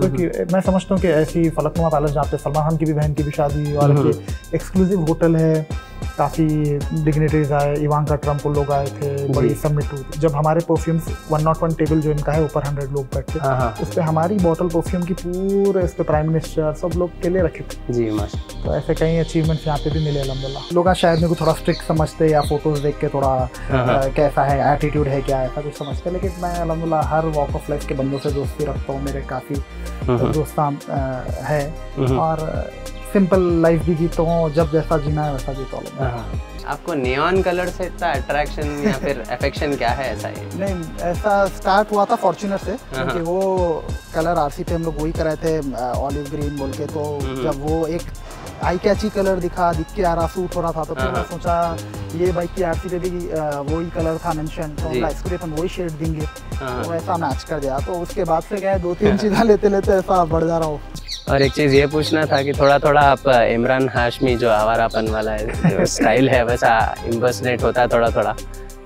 क्योंकि मैं समझता हूँ कि ऐसी फलकनुमा पैलेस जहाँ पे सलमान खान की भी बहन की भी शादी और एक्सक्लूसिव होटल है, काफ़ी डिग्निटरीज आए, इवांका ट्रम्प लोग आए थे, बड़ी सबमिट हुई थी। जब हमारे परफ्यूम्स 101 टेबल जो इनका है ऊपर 100 लोग बैठते, उस पर हमारी बॉटल परफ्यूम की पूरे इस पे प्राइम मिनिस्टर सब लोग के लिए रखे थे जी। तो ऐसे कई अचीवमेंट्स यहाँ पे भी मिले अल्हम्दुलिल्लाह। लोग शायद मेरे को थोड़ा स्ट्रिक्ट समझते या फोटोज देख के थोड़ा कैसा है एटीट्यूड है क्या ऐसा कुछ समझते, लेकिन मैं अल्हम्दुलिल्लाह हर वॉक ऑफ लाइफ के बंदों से दोस्ती रखता हूँ, मेरे काफ़ी दोस्तान है और सिंपल लाइफ भी जीता हूँ, जब जैसा जीना है वैसा जीता हूँ। आपको नियॉन कलर से इतना अट्रैक्शन या फिर अफेक्शन क्या है ऐसा ही? नहीं, ऐसा स्टार्ट हुआ था फॉर्च्यूनर से, क्योंकि वो कलर आरसी पे हम लोग वही कराए थे ऑलिव ग्रीन बोल के, तो जब वो एक आई कैची कलर दिख के आ रहा, सूट हो रहा था, तो फिर मैं सोचा ये बाइक की आरसी पे भी वही कलर था मेंशन, तो इसको भी अपन वही शेड देंगे, तो ऐसा मैच कर दिया। तो उसके बाद से क्या है 2-3 चीज़ें लेते लेते ऐसा बढ़ जा रहा हूँ। और एक चीज़ ये पूछना था कि थोड़ा थोड़ा आप इमरान हाशमी जो आवारापन वाला है स्टाइल है वैसा इम्पर्सनेट होता है थोड़ा थोड़ा,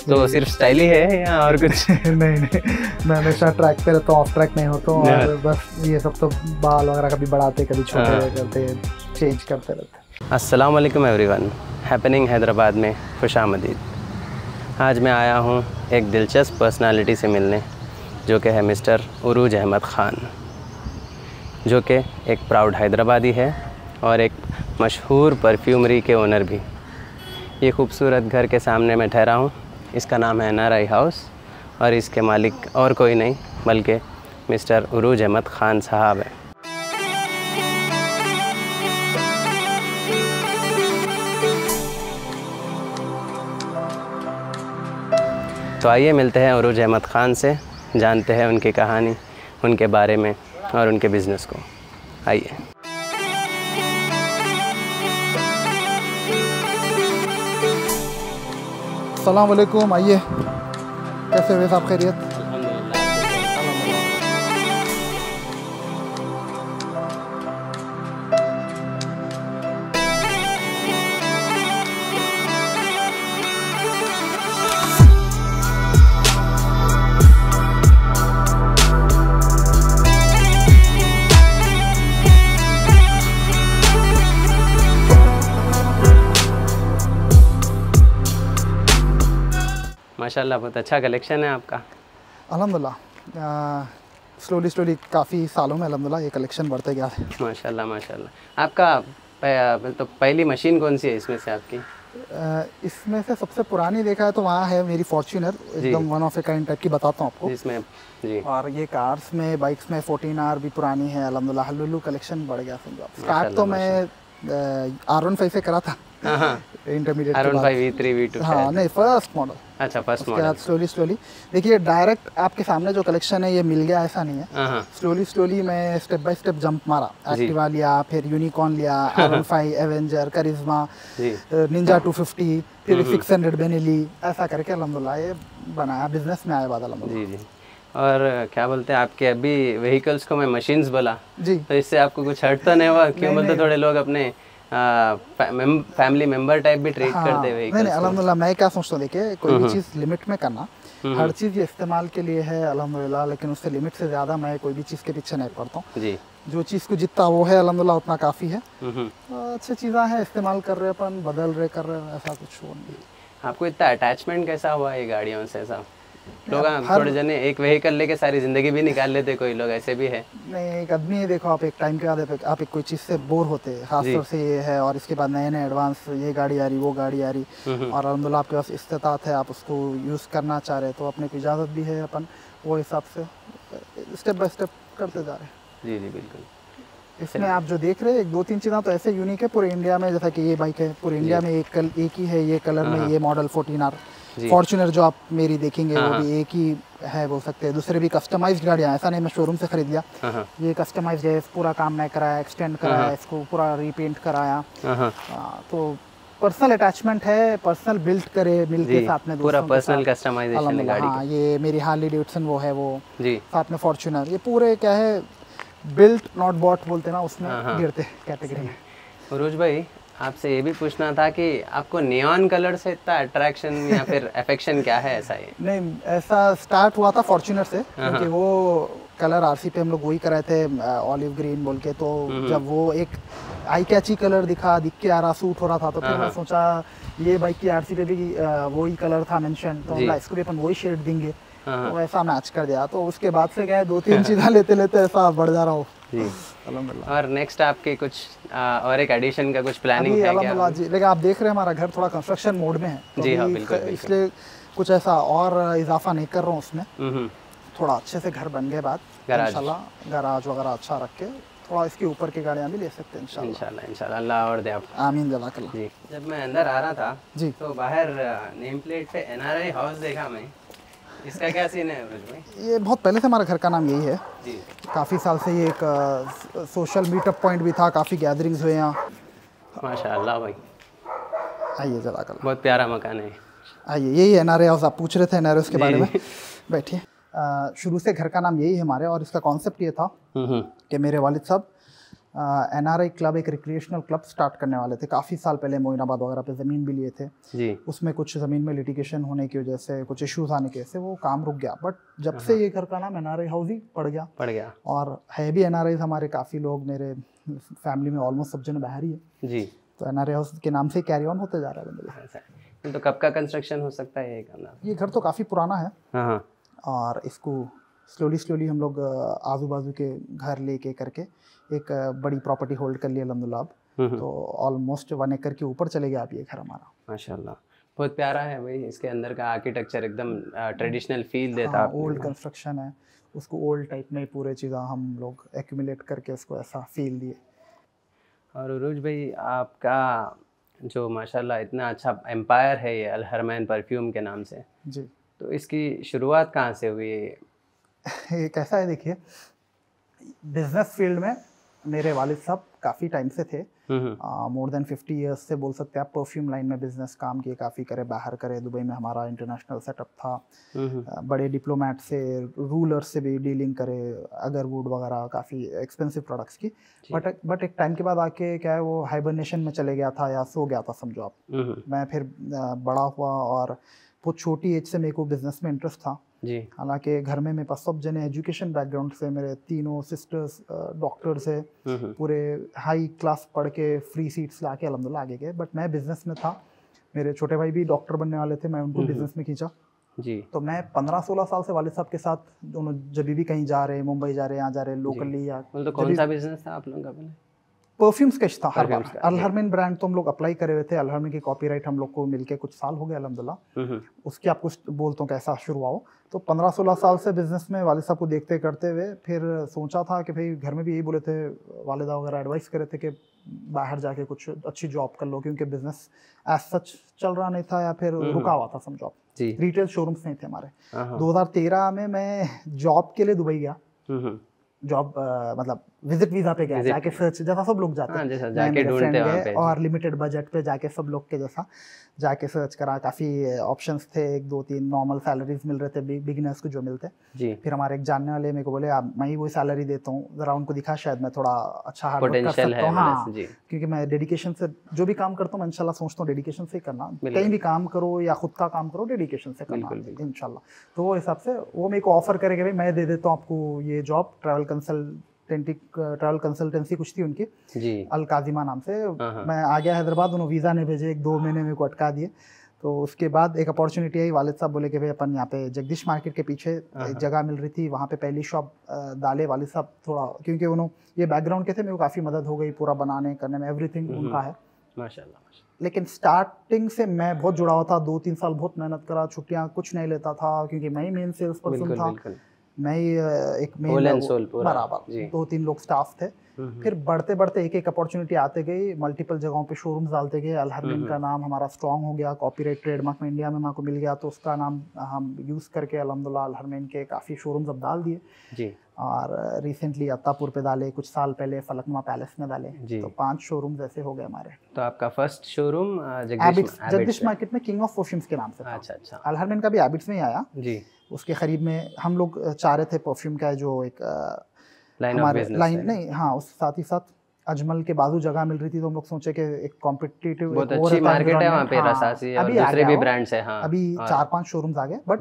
तो सिर्फ स्टाइल ही है या और कुछ? नहीं, मैं हमेशा ट्रैक पे रहता हूँ, ऑफ ट्रैक नहीं होता हूँ, और बस ये सब तो बाल वगैरह कभी बढ़ाते कभी छोटे करते चेंज करते रहते। अस्सलाम वालेकुम एवरीवन, हैपनिंग हैदराबाद में खुशामदीद। आज मैं आया हूँ एक दिलचस्प पर्सनालिटी से मिलने, जो कि है मिस्टर उरूज अहमद ख़ान, जो कि एक प्राउड हैदराबादी है और एक मशहूर परफ्यूमरी के ओनर भी। ये खूबसूरत घर के सामने मैं ठहरा हूँ, इसका नाम है NRI हाउस और इसके मालिक और कोई नहीं बल्कि मिस्टर उरूज अहमद ख़ान साहब है। तो आइए मिलते हैं उरूज अहमद ख़ान से, जानते हैं उनकी कहानी, उनके बारे में और उनके बिज़नेस को। आइए। अस्सलाम वालेकुम, आइए, कैसे हुए साहब, खैरियत? माशाल्लाह बहुत अच्छा कलेक्शन है आपका। अल्हम्दुलिल्लाह स्लोली काफ़ी सालों में अल्हम्दुलिल्लाह ये कलेक्शन बढ़ते गया है। माशाल्लाह। आपका तो पहली मशीन कौन सी है इसमें से आपकी? इसमें से सबसे पुरानी देखा है तो वहाँ है मेरी फॉर्च्यूनर, एकदम one of a kind type की, बताता हूँ आपको जिसमें जी। और ये कार्स में बाइक्स में 14R भी पुरानी है अल्हम्दुलिल्लाह। हल्लुल्लू कलेक्शन बढ़ गया समझो। स्टार्ट तो मैं R15 से करा था, इंटरमीडिएट R15 V3 V2 हाँ नहीं फर्स्ट मॉडल। अच्छा फर्स्ट मॉडल। स्लोली देखिए, डायरेक्ट आपके सामने जो कलेक्शन है ये मिल गया ऐसा नहीं है, स्लोली मैं स्टेप बाय स्टेप जंप मारा। एक्टिवा लिया, फिर यूनिकॉर्न लिया, R15, एवेंजर, करिश्मा, निंजा 250, फिर 600 बेनेली, ऐसा करके अल्हम्दुलिल्लाह ये बनाया, बिजनेस में आया बाद अल्हम्दुलिल्लाह। जी। और क्या बोलते हैं आपके अभी व्हीकल्स को मैं मशीन्स बोला जी, तो इससे आपको कुछ हर्ट तो नहीं हुआ? क्यों बोलते थोड़े लोग अपने फैमिली मेंबर टाइप भी ट्रीट करते हुए? नहीं अल्हम्दुलिल्लाह, मैं क्या सोचता हूँ, देखिए कोई भी चीज़ लिमिट में करना, हर चीज़ ये इस्तेमाल के लिए है अल्हम्दुलिल्लाह, लेकिन उससे लिमिट से ज़्यादा मैं कोई भी चीज़ के पीछे नहीं पड़ता हूँ जी। जो चीज़ को जितना वो है अल्हम्दुलिल्लाह उतना काफ़ी है। अच्छी चीज़ें हैं, इस्तेमाल कर रहे अपन, बदल रहे कर रहे, ऐसा कुछ हो नहीं। आपको इतना अटैचमेंट कैसा हुआ ये गाड़ियों से? ऐसा लोग थोड़े जने एक व्हीकल लेके सारी जिंदगी भी निकाल लेते, कोई लोग ऐसे भी है। नहीं, एक आदमी देखो, आप एक टाइम के बाद आप एक कोई चीज़ से बोर होते हैं, खासतौर से ये है, और इसके बाद नए एडवांस ये गाड़ी आ रही वो गाड़ी आ रही, और अल्हम्दुलिल्लाह आपके पास इस्तेताअत है, आप उसको यूज़ करना चाह रहे तो अपने को इजाज़त भी है, अपन वो हिसाब से स्टेप बाय स्टेप करते जा रहे हैं। जी बिल्कुल। इसमें आप जो देख रहे हैं 1-2-3 चीज़ें तो ऐसे यूनिक है पूरे इंडिया में, जैसा कि ये बाइक है पूरे इंडिया में एक ही है ये कलर में, ये मॉडल 14R। फॉर्च्यूनर जो आप मेरी देखेंगे वो भी एक ही है बोल सकते हैं। दूसरे भी कस्टमाइज्ड गाड़ियाँ, ऐसा नहीं मैं शोरूम से खरीद लिया, ये कस्टमाइज्ड है, पूरा काम मैं कराया, एक्सटेंड कराया, इसको पूरा रीपेंट कराया, तो पर्सनल अटैचमेंट है, पर्सनल बिल्ड करे मिलके साथ में, पूरा पर्सनल कस्टमाइजेशन है गाड़ी का। ये मेरी हार्ली डेविडसन वो है वो जी, साथ में फॉर्च्यूनर, ये पूरे क्या है बिल्ट नॉट बॉट बोलते ना, उसमें गिरते कैटेगरी में। उरूज भाई, आपसे ये भी पूछना था कि आपको नियॉन कलर से इतना अट्रैक्शन या फिर अफेक्शन क्या है ऐसा? ये नहीं, ऐसा स्टार्ट हुआ था फॉर्च्यूनर से, क्योंकि वो कलर आरसी पे हम लोग वही कराए थे, ऑलिव ग्रीन बोल के। तो जब वो एक आई कैची कलर दिख के आ रहा, सूट हो रहा था, तो फिर मैं सोचा ये बाइक की आरसी पे भी वही कलर था मेंशन, तो इसको भी अपन वही शेड देंगे, तो ऐसा मैच कर दिया। तो उसके बाद से क्या है, 2-3 चीज़ें लेते लेते ऐसा बढ़ जा रहा हूँ जी। और नेक्स्ट आपके कुछ और एक एडिशन का कुछ प्लानिंग है क्या? जी, लेकिन आप देख रहे हैं हमारा घर थोड़ा कंस्ट्रक्शन मोड में है, तो जी हाँ, बिल्कुल, इसलिए कुछ ऐसा और इजाफा नहीं कर रहा हूँ उसमें। थोड़ा अच्छे से घर बन गए बाद इंशाल्लाह, गराज वगैरह अच्छा रख के थोड़ा इसके ऊपर की गाड़ियाँ भी ले सकते हैं इंशाल्लाह। अल्लाह और दे आप। आमीन जज़ाकल्लाह जी। जब मैं अंदर आ रहा था जी, तो बाहर नेम प्लेट पे NRI हाउस देखा मैं, इसका क्या सीन है उरुज भाई? ये बहुत पहले से हमारे घर का नाम यही है जी। काफ़ी साल से ये एक सोशल मीटअप पॉइंट भी था, काफ़ी गैदरिंग्स हुए यहाँ। माशाल्लाह भाई, आइए जज़ाकल्लाह, बहुत प्यारा मकान है। आइए, यही NRI हाउस, आप पूछ रहे थे NRI के बारे में, बैठिए। शुरू से घर का नाम यही है हमारे, और इसका कॉन्सेप्ट ये था कि मेरे वालिद साहब NRI क्लब, एक रिक्रिएशनल क्लब स्टार्ट करने वाले थे काफ़ी साल पहले, मोइनाबाद वगैरह पे ज़मीन भी लिए थे जी। उसमें कुछ ज़मीन में लिटिगेशन होने की वजह से, कुछ इश्यूज आने की वजह से वो काम रुक गया। बट जब से ये घर का नाम NRI हाउस ही पड़ गया, और है भी NRI हमारे काफ़ी लोग, मेरे फैमिली में ऑलमोस्ट सब जन बाहर ही है जी, तो NRI हाउस के नाम से कैरी ऑन होते जा रहा है। तो कब का कंस्ट्रक्शन हो सकता है ये घर? तो काफ़ी पुराना है, और इसको स्लोली हम लोग आजू बाजू के घर लेके करके एक बड़ी प्रॉपर्टी होल्ड कर लिया अल्हम्दुलिल्लाह अब, तो ऑलमोस्ट 1 एकड़ के ऊपर चले गया अब ये घर हमारा। माशाल्लाह, बहुत प्यारा है भाई, इसके अंदर का आर्किटेक्चर एकदम ट्रेडिशनल फील देता है। ओल्ड कंस्ट्रक्शन है, उसको ओल्ड टाइप में पूरे चीज़ें हम लोग एक्यूमुलेट करके उसको ऐसा फील दिए। और उरूज भाई, आपका जो माशाल्लाह इतना अच्छा एम्पायर है ये अल-हरमैन परफ्यूम के नाम से जी, तो इसकी शुरुआत कहाँ से हुई? ये कैसा है, देखिए, बिजनेस फील्ड में मेरे वालिद साहब काफ़ी टाइम से थे, मोर देन 50 ईयर्स से बोल सकते हैं आप। परफ्यूम लाइन में बिजनेस काम किए, काफ़ी करे, बाहर करे, दुबई में हमारा इंटरनेशनल सेटअप था, बड़े डिप्लोमेट से, रूलर से भी डीलिंग करे, अगरवुड वगैरह काफ़ी एक्सपेंसिव प्रोडक्ट्स की। बट एक टाइम के बाद आके क्या है, वो हाइबरनेशन में चले गया था या सो गया था समझो आप। मैं फिर बड़ा हुआ, और बहुत छोटी एज से मेरे को बिजनेस में इंटरेस्ट था जी। हालांकि घर में मेरे पास सब जने एजुकेशन बैकग्राउंड से, मेरे तीनों सिस्टर्स डॉक्टर्स है, पूरे हाई क्लास पढ़ के फ्री सीट्स ला के अल्हम्दुलिल्लाह आगे गए। बट मैं बिजनेस में था, मेरे छोटे भाई भी डॉक्टर बनने वाले थे, मैं उनको बिजनेस में खींचा जी। तो मैं 15-16 साल से वालिद साहब के साथ दोनों जब भी कहीं जा रहे, मुंबई जा रहे, यहाँ जा रहे, लोकली या तो कौन सा बिजनेस था आप लोगों का? परफ्यूम्स का था हर बार। अल-हरमैन ब्रांड तो हम लोग अप्लाई करे हुए थे, अल-हरमैन की कॉपीराइट हम लोग को मिलके कुछ साल हो गए अल्हम्दुलिल्लाह। उसकी आपको बोलता हूँ कैसा शुरू हुआ हो। तो 15-16 साल से बिजनेस में वालिद साहब को देखते करते हुए फिर सोचा था कि भाई, घर में भी यही बोले थे, वालिदा वगैरह एडवाइस करे थे कि बाहर जाके कुछ अच्छी जॉब कर लो, क्योंकि बिजनेस एज सच चल रहा नहीं था या फिर रुका हुआ था समझो आप। रिटेल शोरूम्स नहीं थे हमारे। 2013 में मैं जॉब के लिए दुबई गया, जॉब मतलब विजिट वीजा पे गया, जाके सर्च, जैसा सब लोग जाते हैं, जैसा जाके ढूंढते हैं वहाँ पे, और लिमिटेड बजट पे जाके सब लोग के जैसा जाके सर्च करा। काफ़ी ऑप्शंस थे, 1-2-3 नॉर्मल सैलरीज मिल रहे थे बिगिनर्स को जो मिलते जी। फिर हमारे एक जानने वाले मेरे को बोले, आप मैं ही वही सैलरी देता हूँ, ज़रा उनको दिखा, शायद मैं थोड़ा अच्छा हार्ड वर्क कर सकता हूँ। हाँ, क्योंकि मैं डेडिकेशन से जो भी काम करता हूँ, मैं इंशाल्लाह सोचता हूँ डेडिकेशन से करना, कहीं भी काम करो या खुद का काम करो, डेडिकेशन से करना इंशाल्लाह। तो वो हिसाब से वो मेरे को ऑफर करेगा, भाई मैं दे देता हूँ आपको ये जॉब, ट्रैवल कंसल्टेंसी कुछ थी उनकी जी, अल-काज़िमा नाम से। मैं आ गया हैदराबाद, उन्होंने वीज़ा नहीं भेजे, 1-2 महीने मेरे को अटका दिए। तो उसके बाद एक अपॉर्चुनिटी आई, वालिद साहब बोले कि भाई अपन यहाँ पे जगदीश मार्केट के पीछे एक जगह मिल रही थी, वहाँ पे पहली शॉप डाले वालिद साहब। थोड़ा क्योंकि उन्होंने ये बैकग्राउंड के थे, मेरे को काफ़ी मदद हो गई पूरा बनाने करने में, एवरीथिंग उनका है माशाल्लाह। लेकिन स्टार्टिंग से मैं बहुत जुड़ा हुआ था, 2-3 साल बहुत मेहनत करा, छुट्टियाँ कुछ नहीं लेता था, क्योंकि मैं ही मेन सेल्स पर्सन था, मैं ही एक मेन बराबर 2-3 लोग स्टाफ थे। फिर बढ़ते बढ़ते एक अपॉर्चुनिटी आते गई, मल्टीपल जगहों पे शोरूम्स डालते गए, अल-हरमैन का नाम हमारा स्ट्रॉन्ग हो गया, कॉपीराइट ट्रेडमार्क में इंडिया में मेरे को मिल गया, तो उसका नाम हम यूज़ करके अल्हम्दुलिल्लाह अल-हरमैन के काफ़ी शोरूम्स अब डाल दिए जी। और रिसेंटली अत्तापुर पे डाले, कुछ साल पहले फलकनुमा पैलेस में डाले, तो 5 शोरूम्स ऐसे हो गए हमारे। तो आपका फर्स्ट शोरूम जगदीश मार्केट में किंग ऑफ परफ्यूम्स के नाम से था। अच्छा। अल-हरमैन का भी हैबिट्स में ही आया जी। उसके करीब में हम लोग चाह रहे थे परफ्यूम का जो एक लाइन नहीं, हाँ, उस साथ ही साथ अजमल के बाजू जगह मिल रही थी, तो हम लोग सोचे कि एक कॉम्पिटिटिव बहुत अच्छी मार्केट है वहाँ पे, रसासी और दूसरे भी ब्रांड्स हैं। हाँ, अभी 4-5 शोरूम्स आ गए, बट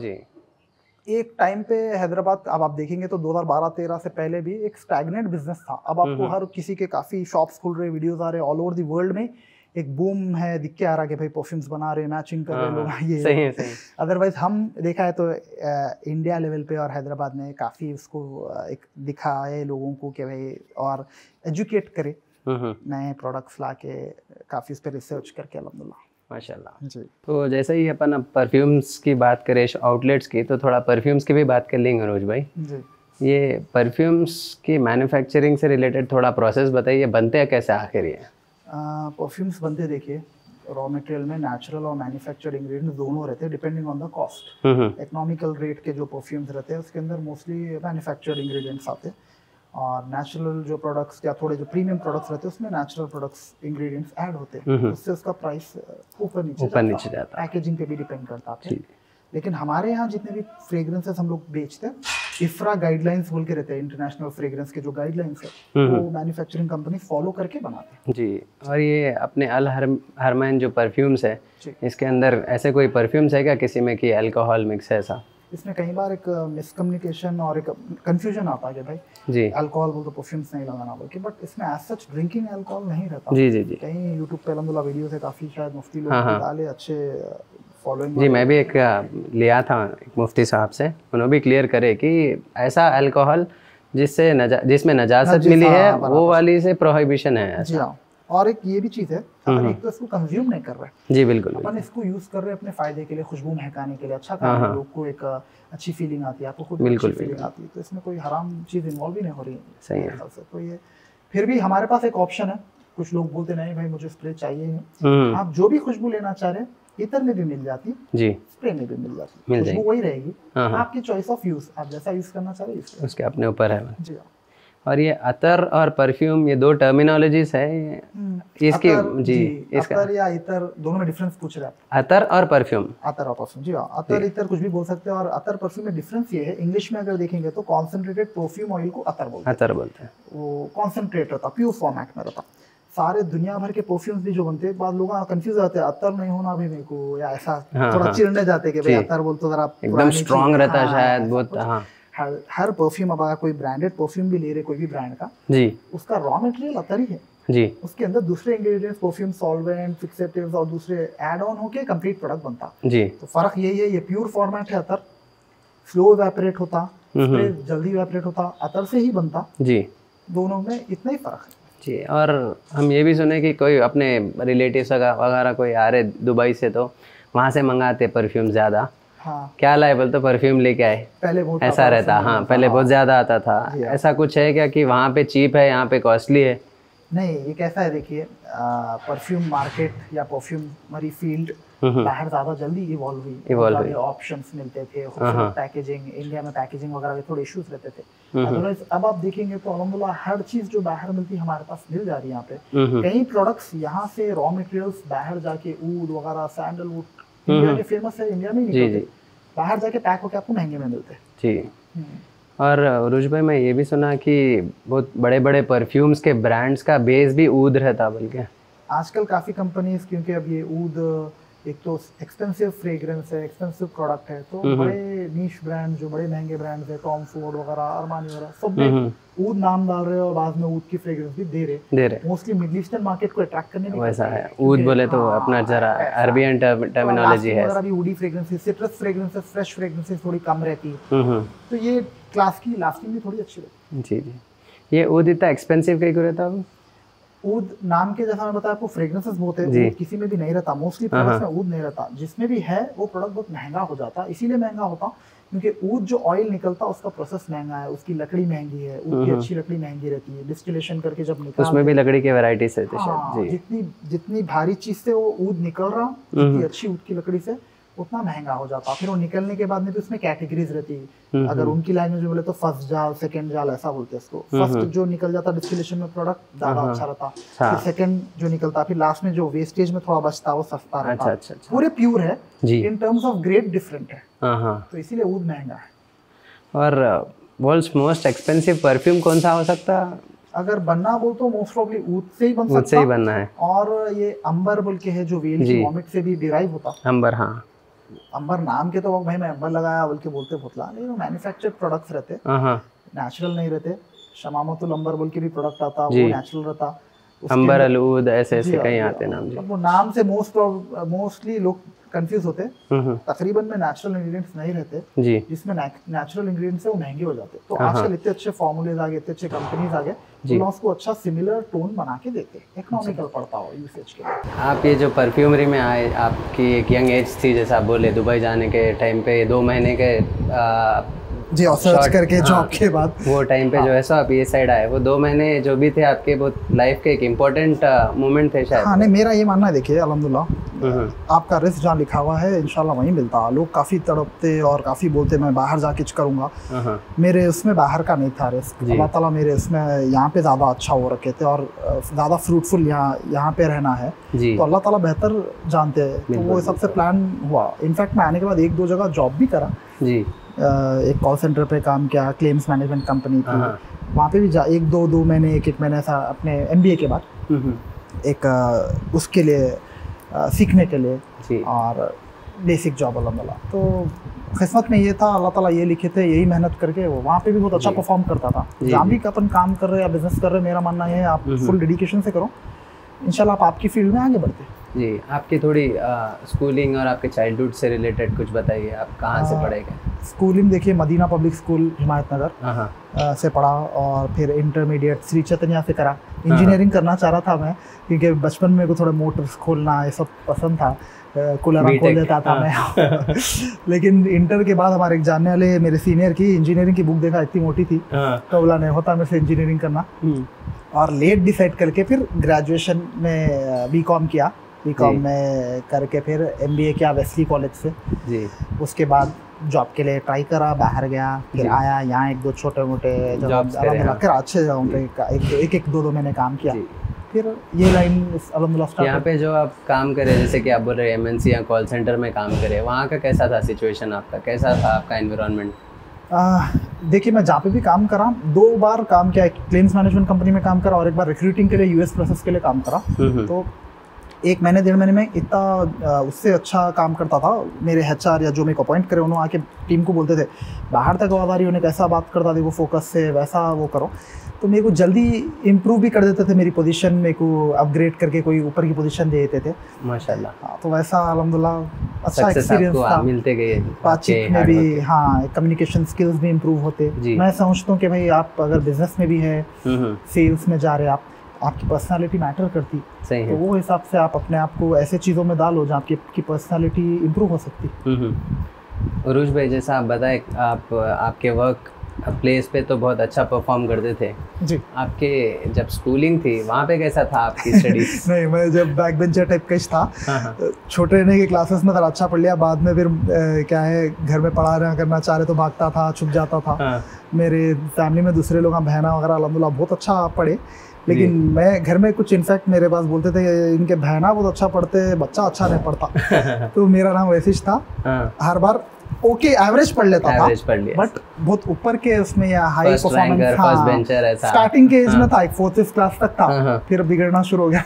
एक टाइम पे हैदराबाद, अब आप देखेंगे तो 2012-13 से पहले भी एक स्टैग्नेंट बिजनेस था। अब आपको हर किसी के काफ़ी शॉप्स खुल रहे, वीडियोस आ रहे ऑल ओवर द वर्ल्ड में, एक बूम है, दिख के आ रहा कि भाई परफ्यूम्स बना रहे, मैचिंग कर रहे लोग, ये सही है, सही। अदरवाइज हम देखा है तो इंडिया लेवल पे और हैदराबाद में काफ़ी उसको एक दिखाए लोगों को कि भाई, और एजुकेट करे नए प्रोडक्ट्स ला के, काफ़ी उस पर रिसर्च करके अल्हम्दुलिल्लाह। माशाल्लाह जी। तो जैसे ही अपन अब परफ्यूम्स की बात करें, आउटलेट्स की, तो थोड़ा परफ्यूम्स की भी बात कर लेंगे अनुज भाई। जी। ये परफ्यूम्स की मैन्युफैक्चरिंग से रिलेटेड थोड़ा प्रोसेस बताइए, बनते हैं कैसे आखिर ये? परफ्यूम्स बनते देखिए, रॉ मटेरियल में नेचुरल और मैन्युफैक्चर्ड इंग्रेडिएंट्स दोनों रहते हैं depending on the cost. Economical rate के जो परफ्यूम्स रहते हैं उसके अंदर मोस्टली मैन्युफैक्चर्ड इंग्रेडिएंट्स आते हैं, और नेचुरल जो प्रोडक्ट्स या थोड़े जो प्रीमियम प्रोडक्ट्स रहते हैं उसमें नेचुरल प्रोडक्ट्स इंग्रेडिएंट्स ऐड होते हैं, उससे उसका प्राइस ऊपर नीचे जाता है। पैकेजिंग पे भी डिपेंड करता है। लेकिन हमारे यहाँ जितने भी फ्रेग्रेंसेस हम लोग बेचते हैं, इफ्रा गाइडलाइंस बोल के रहते हैं, इंटरनेशनल फ्रेग्रेंस के जो गाइडलाइंस है वो मैन्युफैक्चरिंग कंपनी फॉलो करके बनाते हैं। जी। और ये अपने अल हरमैन जो परफ्यूम्स है, इसके अंदर ऐसे कोई परफ्यूम्स है क्या किसी में कि अल्कोहल मिक्स है ऐसा? इसमें कई बार एक मिसकम्युनिकेशन और एक कंफ्यूजन आता है कि भाई जी अल्कोहल बोल तो परफ्यूम्स नहीं लगाना बोल के, बट इसमें एज सच ड्रिंकिंग अल्कोहल नहीं रहता। जी जी जी। कहीं यूट्यूब पे अल्हम्दुलिल्लाह वीडियोस है काफ़ी, शायद मुफ्ती लोग डाले अच्छे फॉलोइंग। जी, मैं भी एक लिया था एक मुफ्ती साहब से, उन्होंने भी क्लियर करे कि ऐसा अल्कोहल जिसमें नजासत मिली है वो वाली से प्रोहिबिशन है। जी हाँ। और एक ये भी चीज़ है, अपन एक तो इसको कंज्यूम नहीं कर रहे। जी बिल्कुल। अपन इसको यूज़ कर रहे हैं अपने फ़ायदे के लिए, खुशबू महकाने के लिए, अच्छा करने, लोग को एक अच्छी फीलिंग आती है, आपको खुद अच्छी फीलिंग आती है, तो इसमें कोई हराम चीज़ इन्वॉल्व ही नहीं हो रही है। सही है। तो ये फिर भी हमारे पास एक ऑप्शन है। कुछ लोग बोलते नहीं भाई मुझे स्प्रे चाहिए ही, आप जो भी खुशबू लेना चाह रहे हैं इतर में भी मिल जाती है जी, स्प्रे में भी मिल जाती है, खुशबू वही रहेगी, आपकी चॉइस ऑफ यूज़, आप जैसा यूज़ करना चाह रहे हैं उसके अपने ऊपर है। जी हाँ। और ये अतर और परफ्यूम, ये दो टर्मिनोलॉजीज है इसकी। जी, इसका अतर या इतर दोनों में डिफरेंस पूछ रहे हैं आप? अतर और परफ्यूम। अतर और परफ्यूम, जी हाँ। अतर इतर कुछ भी बोल सकते हैं, और अतर परफ्यूम में डिफरेंस ये है, इंग्लिश में अगर देखेंगे तो कॉन्सेंट्रेटेड परफ्यूम ऑयल को अतर बोलते हैं। वो कॉन्सेंट्रेट रहता, प्योर फॉर्मेट में रहता। सारे दुनिया भर के परफ्यूम्स भी जो बनते हैं, बाद लोग कंफ्यूज होते हैं, अतर नहीं होना भी मेरे को, या ऐसा थोड़ा चिढ़ने जाते हैं कि भाई अतर बोल तो जरा एकदम स्ट्रांग रहता है शायद बहुत। हर परफ्यूम, अब अगर कोई ब्रांडेड परफ्यूम भी ले रहे कोई भी ब्रांड का जी, उसका रॉ मटेरियल अतर ही है जी, उसके अंदर दूसरे इंग्रेडिएंट्स, परफ्यूम सॉल्वेंट, फिक्सेटिव्स और दूसरे ऐड ऑन होके कंप्लीट प्रोडक्ट बनता जी। तो फर्क यही है, ये प्योर फॉर्मेट है अतर, स्लो इवेपोरेट होता, जल्दी इवेपोरेट होता, अतर से ही बनता जी। दोनों में इतना ही फर्क है जी। और हम ये भी सुने कि कोई अपने रिलेटिव्स वगैरह कोई आ रहे दुबई से तो वहाँ से मंगाते परफ्यूम ज़्यादा। हाँ। क्या लाए बोलते परफ्यूम लेके आए, पहले बहुत ऐसा रहता। हाँ, पहले बहुत ज़्यादा आता था। ऐसा कुछ है क्या कि वहाँ पे चीप है, यहाँ पे कॉस्टली है? नहीं, ये कैसा है देखिए, परफ्यूम मार्केट या परफ्यूमरी फील्ड बाहर ज़्यादा जल्दी इवॉल्व हुई, ऑप्शंस मिलते थे, पैकेजिंग, इंडिया में पैकेजिंग वगैरह के थोड़े इश्यूज रहते थे। अदरवाइज अब आप देखेंगे तो अल्हम्दुलिल्लाह हर चीज़ जो बाहर मिलती है हमारे पास मिल जा रही है यहाँ पे। कई प्रोडक्ट्स यहाँ से रॉ मटेरियल्स बाहर जाके ऊद वगैरह, सैंडलवुड इंडिया के फेमस है, इंडिया में ही निकलते, बाहर जाके पैक होके आपको महंगे में मिलते हैं जी। और उरुज भाई, मैं ये भी सुना कि बहुत बड़े बड़े परफ्यूम्स के ब्रांड्स का बेस भी ऊद रहता बल्कि आजकल काफ़ी कंपनीज, क्योंकि अब ये ऊद एक तो एक्सपेंसिव फ्रेग्रेंस है, एक्सपेंसिव प्रोडक्ट है, तो बड़े नीश ब्रांड जो बड़े महंगे ब्रांड्स है, टॉम फोर्ड वगैरह, अरमानी वगैरह, सब ऊद नाम डाल रहे हैं और बाद में ऊद की फ्रेग्रेंस भी दे रहे। मोस्टली मिडिल ईस्टर्न मार्केट को अट्रैक्ट करने के लिए वैसा है। ऊद बोले तो अपना जरा अरबियन टर्मिनोलॉजी है। अभी woody fragrances, citrus fragrances, fresh fragrances थोड़ी कम रहती है, तो ये क्लास की लास्टिंग भी थोड़ी अच्छी रहती है। जी जी। ये ऊद इतना एक्सपेंसिव कहीं को रहता है? ऊद नाम के जैसा मैं बताया आपको, फ्रेग्रेंसेस बहुत है, ऊद किसी में भी नहीं रहता, मोस्टली प्रोडक्ट्स में ऊद नहीं रहता, जिसमें भी है वो प्रोडक्ट बहुत महंगा हो जाता। इसीलिए महंगा होता क्योंकि ऊद जो ऑयल निकलता उसका प्रोसेस महंगा है, उसकी लकड़ी महंगी है, ऊद की अच्छी लकड़ी महंगी रहती है, डिस्टिलेशन करके जब निकलता उसमें भी लकड़ी की वैरायटीज रहती है। हाँ, जितनी भारी चीज से वो ऊद निकल रहा, जितनी अच्छी ऊद की लकड़ी से उतना महंगा हो जाता। फिर वो निकलने के बाद में भी उसमें कैटेगरीज रहती है, अगर उनकी लैंग्वेज में बोले तो फर्स्ट जाल, सेकंड जाल ऐसा बोलते हैं इसको। फर्स्ट जो निकल जाता डिस्टिलेशन में प्रोडक्ट ज्यादा अच्छा रहता, फिर सेकंड जो निकलता, फिर लास्ट में जो वेस्टेज में थोड़ा बचता वो सस्ता रहता। अच्छा। पूरे प्योर है, in terms of grade different है, तो इसीलिए ऊद महंगा है। और वर्ल्ड्स मोस्ट एक्सपेंसिव परफ्यूम कौन सा हो सकता? अगर बनना बोल तो मोस्ट प्रॉब्ली ऊद से ही बन सकता, ऊद से ही बनना है। और ये अंबर बोल के है जो वेल की वॉमिट से भी डिराइव होता। अंबर, हाँ, अंबर नाम के तो भाई मैं अंबर लगाया बोल के बोलते पुतला, लेकिन मैन्युफैक्चर्ड प्रोडक्ट्स रहते, नेचुरल नहीं रहते। शमामतुल अंबर बोल के भी प्रोडक्ट आता, वो नेचुरल रहता। अंबर अलूद ऐसे ऐसे कहीं आते नाम जी। वो नाम से मोस्टली लोग कंफ्यूज होते। तकरीबन में नेचुरल इंग्रेडिएंट्स नहीं रहते जी, जिसमें नेचुरल इंग्रेडिएंट्स है वो महंगे हो जाते। तो आजकल इतने अच्छे फॉर्मूलेज आ गए, इतने अच्छे कंपनीज आ गए जो उसको अच्छा सिमिलर टोन बना के देते, इकोनॉमिकल पड़ता हो यूसेज के लिए। आप ये जो परफ्यूमरी में आए, आपकी एक यंग एज थी जैसे आप बोले, दुबई जाने के टाइम पे 2 महीने के जी और सर्च करके जॉब के बाद वो टाइम पे जो है सो आप ये साइड आए, वो 2 महीने जो भी थे आपके वो लाइफ के एक इम्पोर्टेंट मोमेंट थे शायद। हाँ नहीं, मेरा ये मानना है, देखिए अल्हम्दुलिल्लाह आपका रिस्क जहाँ लिखा हुआ है इंशाल्लाह वहीं मिलता। लोग काफ़ी तड़पते और काफ़ी बोलते मैं बाहर जाके करूँगा, मेरे उसमें बाहर का नहीं था रिस्क। अल्लाह ताला मेरे उसमें यहाँ पे ज़्यादा अच्छा हो रखे थे और ज़्यादा फ्रूटफुल यहाँ पे रहना है, तो अल्लाह ताला बेहतर जानते हैं। तो वो सबसे प्लान हुआ। इनफैक्ट मैं आने के बाद 1-2 जगह जॉब भी करा जी। एक कॉल सेंटर पे काम किया, क्लेम्स मैनेजमेंट कंपनी थी, वहाँ पे भी 1-2 महीने 1 महीने ऐसा अपने MBA के बाद एक उसके लिए सीखने के लिए और बेसिक जॉब अल्हम्दुलिल्लाह। तो किस्मत में ये था, अल्लाह ताला ये लिखे थे, यही मेहनत करके वो वहाँ पे भी बहुत अच्छा परफॉर्म करता था। जहाँ भी अपन काम कर रहे हैं या बिजनेस कर रहे हैं, मेरा मानना ये है आप फुल डेडिकेशन से करो, इंशाल्लाह आप आपकी फील्ड में आगे बढ़ते। जी, आपकी थोड़ी स्कूलिंग और आपके चाइल्डहुड से रिलेटेड कुछ बताइए, आप कहाँ से पढ़े गए? स्कूलिंग देखिए मदीना पब्लिक स्कूल हिमायत नगर से पढ़ा और फिर इंटरमीडिएट श्री चैतन्या से करा। इंजीनियरिंग करना चाह रहा था मैं, क्योंकि बचपन में को थोड़ा मोटर्स खोलना ये सब पसंद था, कूलर खोल देता था मैं लेकिन इंटर के बाद हमारे एक जानने वाले मेरे सीनियर की इंजीनियरिंग की बुक देखा, इतनी मोटी थी, तो बोला नहीं होता मेरे से इंजीनियरिंग करना, और लेट डिसाइड करके फिर ग्रेजुएशन में BCom किया। BCom में करके फिर MBA किया वेस्ली कॉलेज से जी। उसके बाद जॉब के लिए ट्राई करा, बाहर गया, फिर आया यहाँ 1-2 छोटे मोटे जॉब्स अच्छे जगहों पे 1-2 महीने काम किया, फिर ये लाइन अल्हम्दुलिल्लाह। यहाँ पे जो आप काम करे, जैसे कि आप बोल रहे हैं MNC या कॉल सेंटर में काम करे, वहाँ का कैसा था सिचुएशन आपका, कैसा था आपका एनवायरनमेंट? देखिए मैं जहाँ पे भी काम करा, 2 बार काम किया, क्लेम्स मैनेजमेंट कंपनी में काम करा और एक बार रिक्रूटिंग के लिए US प्रोसेस के लिए काम करा। तो 1 महीने 1.5 महीने में इतना उससे अच्छा काम करता था। मेरे HR या जो मेरे को अपॉइंट करे उन्होंने आके टीम को बोलते थे बाहर तक आवाज़ आ रही, उन्हें कैसा बात करता था वो फोकस से, वैसा वो करो। तो मेरे को जल्दी इम्प्रूव भी कर देते थे, मेरी पोजीशन मेरे को अपग्रेड करके कोई ऊपर की पोजीशन दे देते थे माशाल्लाह। हाँ, तो वैसा अल्हम्दुलिल्लाह अच्छा एक्सपीरियंस था, मिलते गए बातचीत में भी, हाँ कम्युनिकेशन स्किल्स भी इम्प्रूव होते। मैं समझता हूँ कि भाई आप अगर बिजनेस में भी है, सेल्स में जा रहे हैं, आपकी पर्सनालिटी मैटर करती, सही है, तो वो हिसाब से आप अपने आप को ऐसे चीज़ों में डालो जहाँ आपकी पर्सनालिटी इम्प्रूव हो सकती। उरूज भाई जैसा आप बताएं, आप आपके वर्क प्लेस पे तो बहुत अच्छा परफॉर्म करते थे जी। आपके जब स्कूलिंग थी वहाँ पे कैसा था आपकी स्टडीज? नहीं, मैं जब बैक बेंचर टाइप का था, छोटे रहने के क्लासेस में थोड़ा अच्छा पढ़ लिया, बाद में फिर क्या है घर में पढ़ाना करना चाह रहे तो भागता था, छुप जाता था। मेरे फैमिली में दूसरे लोग बहना वगैरह अल्हम्दुलिल्लाह बहुत अच्छा पढ़े, लेकिन मैं घर में कुछ इनफैक्ट मेरे पास बोलते थे इनके बहना बहुत अच्छा पढ़ते, बच्चा अच्छा नहीं पढ़ता तो मेरा नाम वैसे था। हर बार ओके एवरेज पढ़ लेता था, बट बहुत ऊपर के उसमें या हाई परफॉर्मेंस, फर्स्ट बेंचर ऐसा स्टार्टिंग के एज में था, 4th क्लास तक था, फिर बिगड़ना शुरू हो गया।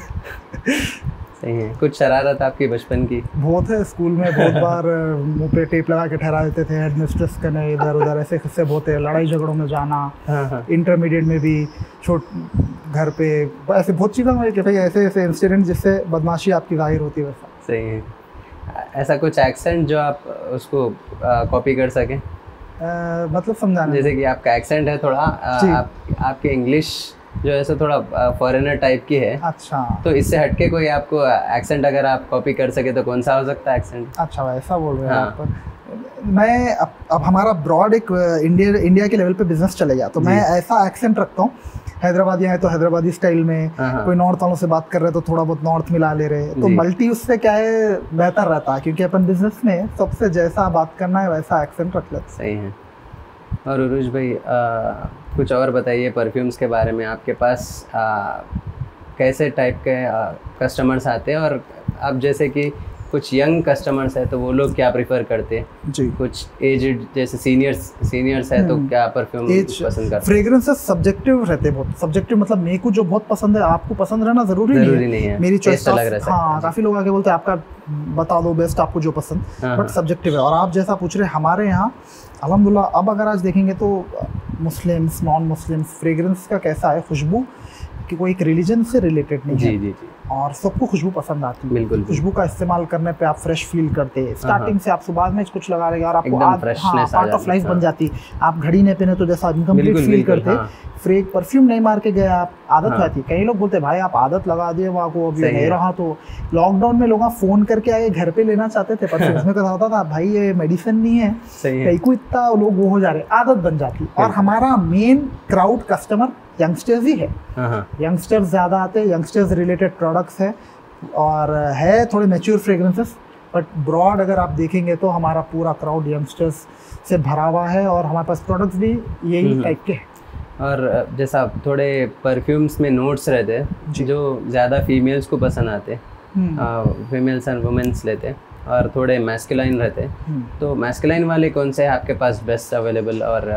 सही है। कुछ शरारत आपकी बचपन की? बहुत है, स्कूल में बहुत बार मुंह पे टेप लगा के ठहरा देते थे, हेडमिस्ट्रेस करने इधर उधर ऐसे किस्से बहुत है, लड़ाई झगड़ों में जाना। इंटरमीडिएट में भी घर पे ऐसे बहुत चीज़ें हुई कि भाई ऐसे ऐसे इंसिडेंट जिससे बदमाशी आपकी जाहिर होती है। वैसा सही है। ऐसा कुछ एक्सेंट जो आप उसको कॉपी कर सकें? मतलब समझाना, जैसे कि आपका एक्सेंट है थोड़ा आपके इंग्लिश जो ऐसा थोड़ा फॉरेनर टाइप की है, अच्छा, तो इससे हटके कोई आपको एक्सेंट अगर आप कॉपी कर सके तो कौन सा हो सकता है एक्सेंट? अच्छा ऐसा बोल रहे हैं आप। मैं अब हमारा ब्रॉड एक इंडिया के लेवल पे बिजनेस चले गया, तो मैं ऐसा एक्सेंट रखता हूँ, हैदराबादी है तो हैदराबादी स्टाइल में, कोई नॉर्थ वालों से बात कर रहे तो थोड़ा बहुत नॉर्थ मिला ले रहे, तो मल्टी उससे क्या है बेहतर रहता है, क्योंकि अपन बिजनेस में सबसे जैसा बात करना है वैसा एक्सेंट रख लेते। सही है। और उरूज भाई कुछ और बताइए परफ्यूम्स के बारे में, आपके पास कैसे टाइप के कस्टमर्स आते हैं, और अब जैसे कि कुछ यंग कस्टमर्स है तो वो लोग क्या प्रेफर करते हैं जी, कुछ एज्ड जैसे सीनियर्स है तो क्या परफ्यूम पसंद करते हैं? फ्रेग्रेंसेस सब्जेक्टिव रहते हैं, बहुत सब्जेक्टिव, मतलब मेरे को जो बहुत पसंद है आपको पसंद रहना जरूरी नहीं है। मेरी चॉइस अलग रह सकता है। हाँ, काफी लोग आके बोलते हैं आपका बता दो बेस्ट, आपको जो पसंद, बट सब्जेक्टिव है। और आप जैसा पूछ रहे हमारे यहाँ अल्हम्दुलिल्लाह अब अगर आज देखेंगे तो मुस्लिम्स नॉन मुस्लिम्स फ्रेग्रेंस का कैसा है, खुशबू कि कोई एक रिलीजन से रिलेटेड नहीं है। जी। और सबको खुशबू पसंद आती है। बिल्कुल। खुशबू का इस्तेमाल करने पे आप फ्रेश फील करते हैं। स्टार्टिंग से आप सुबह में कुछ लगा लेंगे और आपको पार्ट ऑफ लाइफ बन जाती है। आप घड़ी नहीं पहने तो जैसा इनकम्प्लीट फील करते हैं। फ्रेग परफ्यूम नहीं मार के गए आप, आदत रहती है। कई लोग बोलते हैं भाई आप आदत लगा दिए वहाँ को, अभी नहीं रहा। तो लॉकडाउन में लोग फोन करके आए, घर पे लेना चाहते थे परफ्यूम। उसमें कहा होता था भाई ये मेडिसिन नहीं है, कई को इतना लोग वो हो जा रहे, आदत बन जाती। और हमारा मेन क्राउड कस्टमर यंगस्टर्स ही है। यंगस्टर्स ज़्यादा आते हैं, यंगस्टर्स रिलेटेड प्रोडक्ट्स है और है थोड़े मैच्योर फ्रेग्रेंसेस, बट ब्रॉड अगर आप देखेंगे तो हमारा पूरा क्राउड यंगस्टर्स से भरा हुआ है और हमारे पास प्रोडक्ट्स भी यही टाइप के हैं। और जैसा थोड़े परफ्यूम्स में नोट्स रहते हैं जो ज़्यादा फीमेल्स को पसंद आते हैं, फीमेल्स एंड वुमेन्स लेते हैं, और थोड़े मैस्कुलाइन रहते हैं। तो मैस्कुलाइन वाले कौन से हैं आपके पास बेस्ट अवेलेबल? और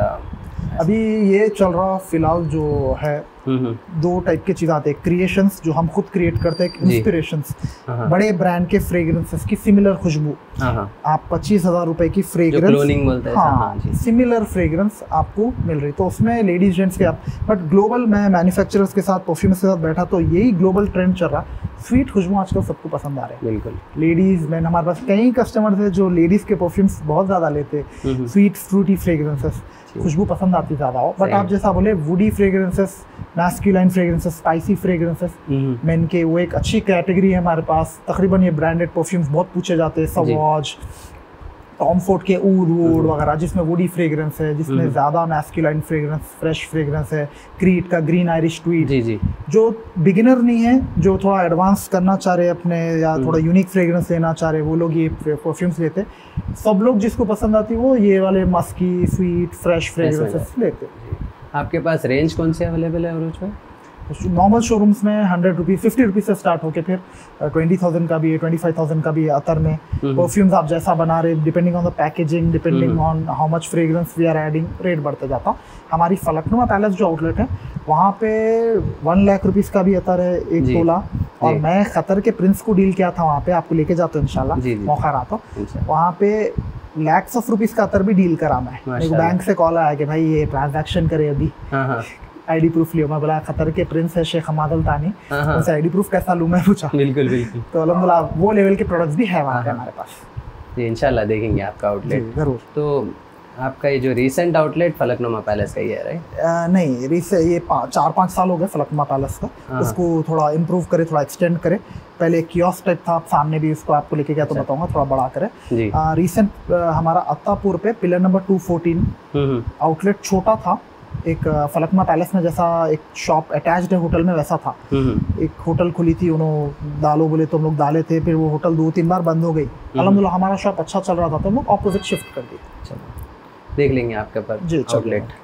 अभी ये चल रहा फिलहाल जो है, दो टाइप के चीज़ आते हैं। क्रिएशंस जो हम खुद क्रिएट करते हैं, इंस्पिरेशंस, बड़े ब्रांड के फ्रेग्रेंसेस की सिमिलर खुशबू। आप 25,000 रुपए की फ्रेग्रेंस, हाँ, सिमिलर फ्रेग्रेंस आपको मिल रही। तो उसमें लेडीज जेंट्स के आप, बट ग्लोबल मैं मैन्युफैक्चरर्स के साथ, परफ्यूम्स के साथ बैठा तो यही ग्लोबल ट्रेंड चल रहा। स्वीट खुशबू आजकल सबको पसंद आ रहे हैं। बिल्कुल। लेडीज मैन, हमारे पास कई कस्टमर्स हैं जो लेडीज के परफ्यूम्स बहुत ज़्यादा लेते हैं, स्वीट फ्रूटी फ्रेग्रेंसेस, खुशबू पसंद आती ज़्यादा हो। बट आप जैसा बोले woody fragrances, masculine fragrances, spicy fragrances, main के वो एक अच्छी कैटेगरी है हमारे पास। तकरीबन ये ब्रांडेड परफ्यूम्स बहुत पूछे जाते हैं, सवॉज, टॉम फोर्ड के ऊड वूड वगैरह, जिसमें वुडी फ्रेग्रेंस है, जिसमें ज़्यादा मैस्कुलाइन फ्रेग्रेंस, फ्रेश फ्रेग्रेंस है। क्रीट का ग्रीन आयरिश ट्वीट, जो बिगिनर नहीं है, जो थोड़ा एडवांस करना चाह रहे अपने या थोड़ा यूनिक फ्रेग्रेंस लेना चाह रहे, वो लोग ये परफ्यूम्स लेते। सब लोग जिसको पसंद आती है वो ये वाले मस्की स्वीट फ्रेश फ्रेग्रेंसेस लेते। आपके पास रेंज कौन से अवेलेबल है उरूज में? नॉर्मल शोरूम्स में 100 रुपीज़ 50 रुपीज़ से स्टार्ट होके फिर 20,000 का भी है, 25,000 का भी है। अतर में परफ्यूम्स आप जैसा बना रहे, depending on the packaging, depending on how much fragrance we are adding, rate बढ़ते जाता। हमारी फलकनुमा पैलेस जो आउटलेट है वहाँ पे 1 लाख रुपीज़ का भी अतर है, 1 तोला। और मैं खतर के प्रिंस को डील किया था, वहाँ पे आपको लेके जाता हूँ इंशाल्लाह, मौका रहा तो वहाँ पे लैक्स ऑफ रुपीज़ का अतर भी डील करा। मैं बैंक से कॉल आया कि भाई ये ट्रांजैक्शन करे अभी, आईडी प्रूफ लियो। मैं बोला खतर के प्रिंस है शेख हमाद अल तानी, उनसे आईडी प्रूफ कैसा लूँ मैं पूछा। बिल्कुल बिल्कुल। तो अल्हम्दुलिल्लाह वो लेवल के प्रोडक्ट्स भी है वहाँ पे हमारे पास। जी इंशाल्लाह देखेंगे आपका आउटलेट ज़रूर। तो आपका ये जो रीसेंट आउटलेट फलकनुमा पैलेस का ही है, राइट? नहीं, ये 4-5 साल हो गए फलकनुमा पैलेस का। उसको थोड़ा इम्प्रूव करे, थोड़ा एक्सटेंड करे। पहले कियोस्क टाइप था, सामने भी उसको आपको लेके गया तो बताऊंगा, थोड़ा बड़ा करे। रिसेंट हमारा अत्तापुर पे पिलर नंबर 214 आउटलेट छोटा था। एक फलकनुमा पैलेस में जैसा एक शॉप अटैच्ड है होटल में, वैसा था। एक होटल खुली थी, उन्होंने डालो बोले तो हम लोग डाले थे, फिर वो होटल 2-3 बार बंद हो गई। अल्हम्दुलिल्लाह हमारा शॉप अच्छा चल रहा था तो हम लोग ऑपोजिट शिफ्ट कर दिए। चलो देख लेंगे आपके पास आउटलेट।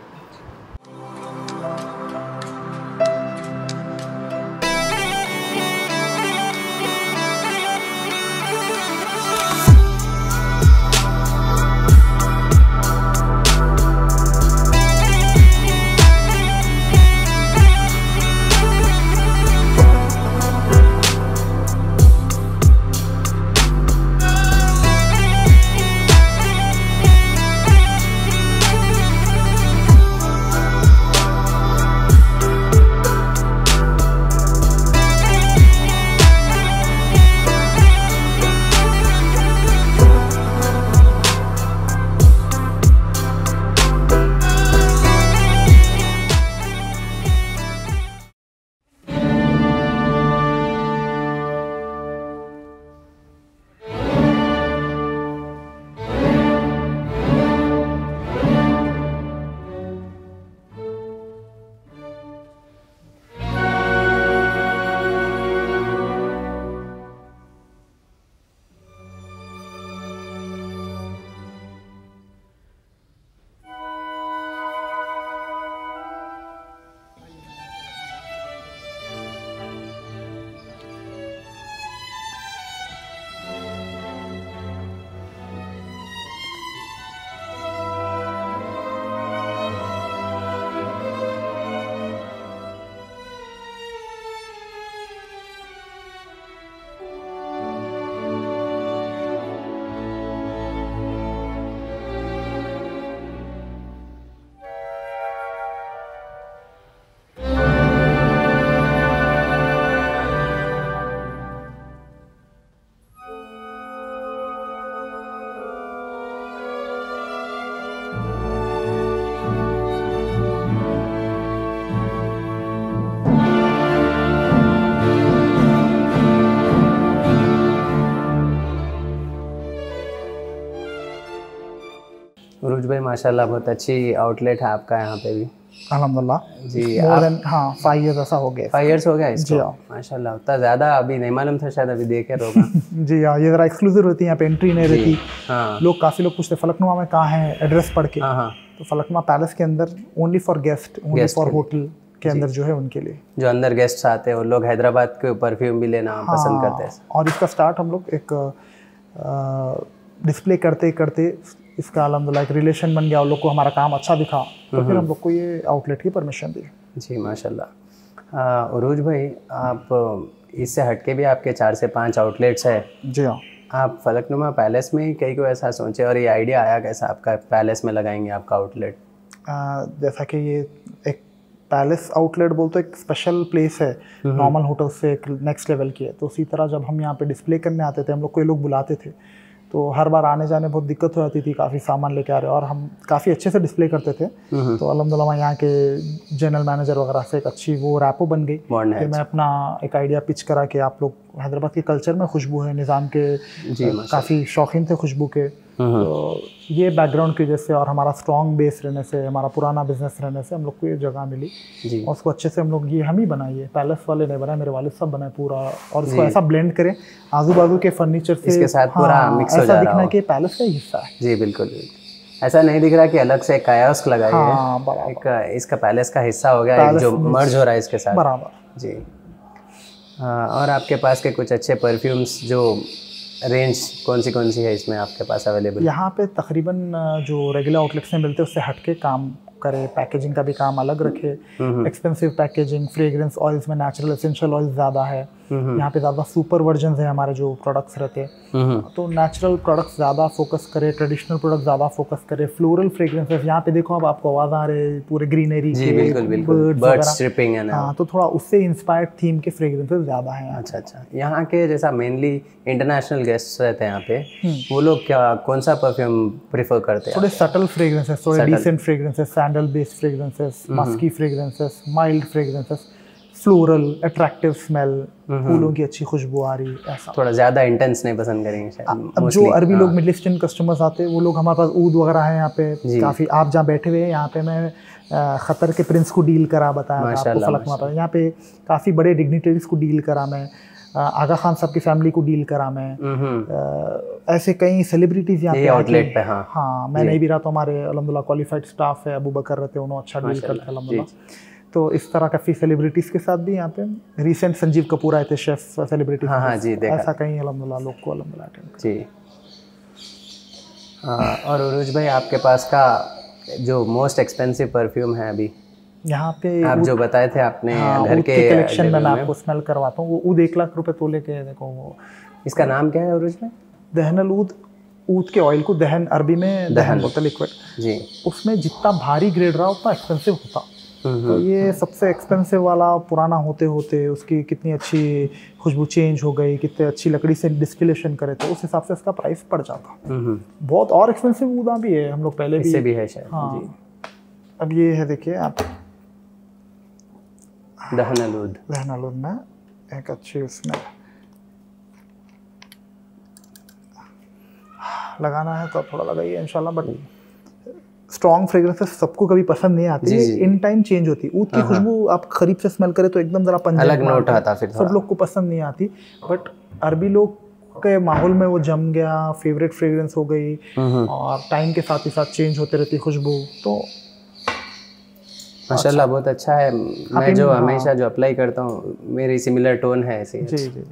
भाई माशाल्लाह बहुत अच्छी आउटलेट है आपका यहाँ पे भी। अल्हम्दुलिल्लाह जी मोर देन 5 इयर्स ऐसा हो गया। 5 इयर्स हो गया इसको? जी हाँ। माशाल्लाह, उतना ज़्यादा अभी नहीं मालूम था, शायद अभी देखे होगा। जी हाँ, ये ज़रा एक्सक्लूसिव रहती है, यहाँ पे एंट्री नहीं रहती। हाँ लोग काफ़ी लोग पूछते फलकनुमा में कहाँ है, एड्रेस पढ़ के। हाँ हाँ। तो फलकनुमा पैलेस के अंदर only for guest, only for hotel के अंदर जो है उनके लिए। जो अंदर गेस्ट आते हैं वो लोग हैदराबाद के परफ्यूम भी लेना पसंद करते हैं। और इसका स्टार्ट हम लोग एक डिस्प्ले करते करते इसका अल्हम्दुलिल्लाह एक रिलेशन बन गया, उन लोग को हमारा काम अच्छा दिखा, तो फिर हम लोग को ये आउटलेट की परमिशन दी। जी माशाल्लाह। उरूज भाई, आप इससे हटके भी आपके 4 से 5 आउटलेट्स है। जी हाँ। आप फलकनुमा पैलेस में ही कई को ऐसा सोचे और ये आइडिया आया कैसा आपका पैलेस में लगाएंगे आपका आउटलेट? जैसा कि ये एक पैलेस आउटलेट बोलते एक स्पेशल प्लेस है, नॉर्मल होटल से एक नेक्स्ट लेवल की है। तो उसी तरह जब हम यहाँ पे डिस्प्ले करने आते थे, हम लोग को ये लोग बुलाते थे, तो हर बार आने जाने बहुत दिक्कत हो जाती थी, काफ़ी सामान लेके आ रहे, और हम काफ़ी अच्छे से डिस्प्ले करते थे। तो अल्हम्दुलिल्लाह यहाँ के जनरल मैनेजर वगैरह से एक अच्छी वो रैपो बन गई। फिर मैं अपना एक आइडिया पिच करा कि आप लोग हैदराबाद के कल्चर में खुशबू है, निज़ाम के काफ़ी शौकीन थे खुशबू के, तो ये बैकग्राउंड की वजह से और हमारा स्ट्रॉन्ग बेस रहने से, हमारा पुराना बिजनेस रहने से हम लोग को ये जगह मिली। और उसको अच्छे से हम लोग ये हम ही बनाइए, पैलेस वाले नहीं बनाए, मेरे वालिद सब बनाए पूरा, और उसको ऐसा ब्लेंड करें आजू बाजू के फर्नीचर से इसके साथ पूरा मिक्स हो जा रहा दिखना कि पैलेस का ही हिस्सा है। जी बिल्कुल, ऐसा नहीं दिख रहा कि अलग से कायोस्क लगाई हाँ, है, एक इसका पैलेस का हिस्सा हो गया, एक जो मर्ज हो रहा है इसके साथ बराबर। जी। और आपके पास के कुछ अच्छे परफ्यूम्स, जो रेंज कौन सी है इसमें आपके पास अवेलेबल? यहाँ पे तकरीबन जो रेगुलर आउटलेट्स में मिलते हैं उससे हटके काम करे, पैकेजिंग का भी काम अलग रखे, एक्सपेंसिव पैकेजिंग, फ्रेग्रेंस ऑयल्स में नेचुरल एसेंशियल ऑयल ज़्यादा है, यहाँ पे ज़्यादा सुपर वर्जन है हमारे जो प्रोडक्ट्स रहते हैं, तो नेचुरल प्रोडक्ट्स ज़्यादा फोकस करे, ट्रेडिशनल प्रोडक्ट ज़्यादा फोकस करे, फ्लोरल फ्रेग्रेंसेस। यहाँ पे देखो अब आपको आवाज़ आ रहे पूरे ग्रीनरी के, बर्ड्स ट्रिपिंग है ना, हाँ, तो थोड़ा उससे इंस्पायर्ड थीम के फ्रेग्रेंसेस ज़्यादा हैं। अच्छा, यहाँ के जैसा मेनली इंटरनेशनल गेस्ट रहते हैं यहाँ पे, वो लोग क्या कौन सा परफ्यूम प्रेफर करते हैं? थोड़े सटल फ्रेग्रेंसेस, थोड़े decent fragrances, sandal based fragrances, musky fragrances, mild fragrances, floral attractive smell, फूलों की अच्छी खुशबू आ रही, ऐसा। थोड़ा ज़्यादा इंटेंस नहीं पसंद करेंगे शायद। अब जो अरबी लोग मिडिल ईस्टर्न कस्टमर्स आते हैं, वो लोग हमारे पास ऊद वगैरह है यहाँ पे काफ़ी। आप जहाँ बैठे हुए हैं यहाँ पे मैं ख़तर के प्रिंस को डील करा, बताया आपको फलकनुमा पर, यहाँ पे काफ़ी बड़े डिग्निटरीज को डील करा मैं, आगा खान साहब की फैमिली को डील करा मैं, ऐसे कई सेलिब्रिटीज़ यहाँ पे आउटलेट पे। हाँ, मैं नहीं भी रहा तो हमारे अल्हम्दुलिल्लाह क्वालिफाइड स्टाफ है, अबू बकर रहते हैं, उन्होंने अच्छा डील करते हैं अल्हम्दुलिल्लाह। तो इस तरह काफ़ी सेलिब्रिटीज़ के साथ भी यहाँ पे रिसेंट संजीव कपूर आए थे, शेफ सेलिब्रिटी। हाँ जी, देखा। ऐसा कहीं अल्हम्दुलिल्लाह लोग को अल्हम्दुलिल्लाह जी। और उरूज भाई, आपके पास का जो मोस्ट एक्सपेंसिव परफ्यूम है अभी यहाँ पे, आप जो बताए थे आपने घर के कलेक्शन में, मैं आपको स्मेल करवाता हूँ। वो ऊद 1 लाख रुपए तोले के, देखो वो। इसका नाम क्या है उरूज में? दहनल ऊद। ऊद के ऑयल को दहन, अरबी में दहन बोलते, लिक्विड जी। उसमें जितना भारी ग्रेड रहा उतना एक्सपेंसिव होता। तो ये सबसे एक्सपेंसिव वाला पुराना होते होते उसकी कितनी अच्छी खुशबू चेंज हो गई, कितने अच्छी लकड़ी से डिस्टिलेशन करे, तो उस हिसाब से इसका प्राइस पड़ जाता। बहुत और एक्सपेंसिव ऊदा भी है, हम लोग पहले भी है शायद। हाँ जी। अब ये है, देखिए आप, दहनल ऊद में एक अच्छी उसमें लगाना है तो थोड़ा लगाइए इंशाल्लाह। बट स्ट्रॉन्ग फ्रेग्रेंसेस सबको कभी पसंद नहीं आती, इन टाइम चेंज होती। ऊद की खुशबू आप करीब से स्मेल करें तो एकदम जरा अलग नोट आता, फिर सब लोग को पसंद नहीं आती। बट अरबी लोग के माहौल में वो जम गया, फेवरेट फ्रेग्रेंस हो गई, और टाइम के साथ ही साथ चेंज होते रहती खुशबू। तो माशाल्लाह बहुत अच्छा है। मैं जो हमेशा जो अप्लाई करता हूँ, मेरी सिमिलर टोन है ऐसी। जी।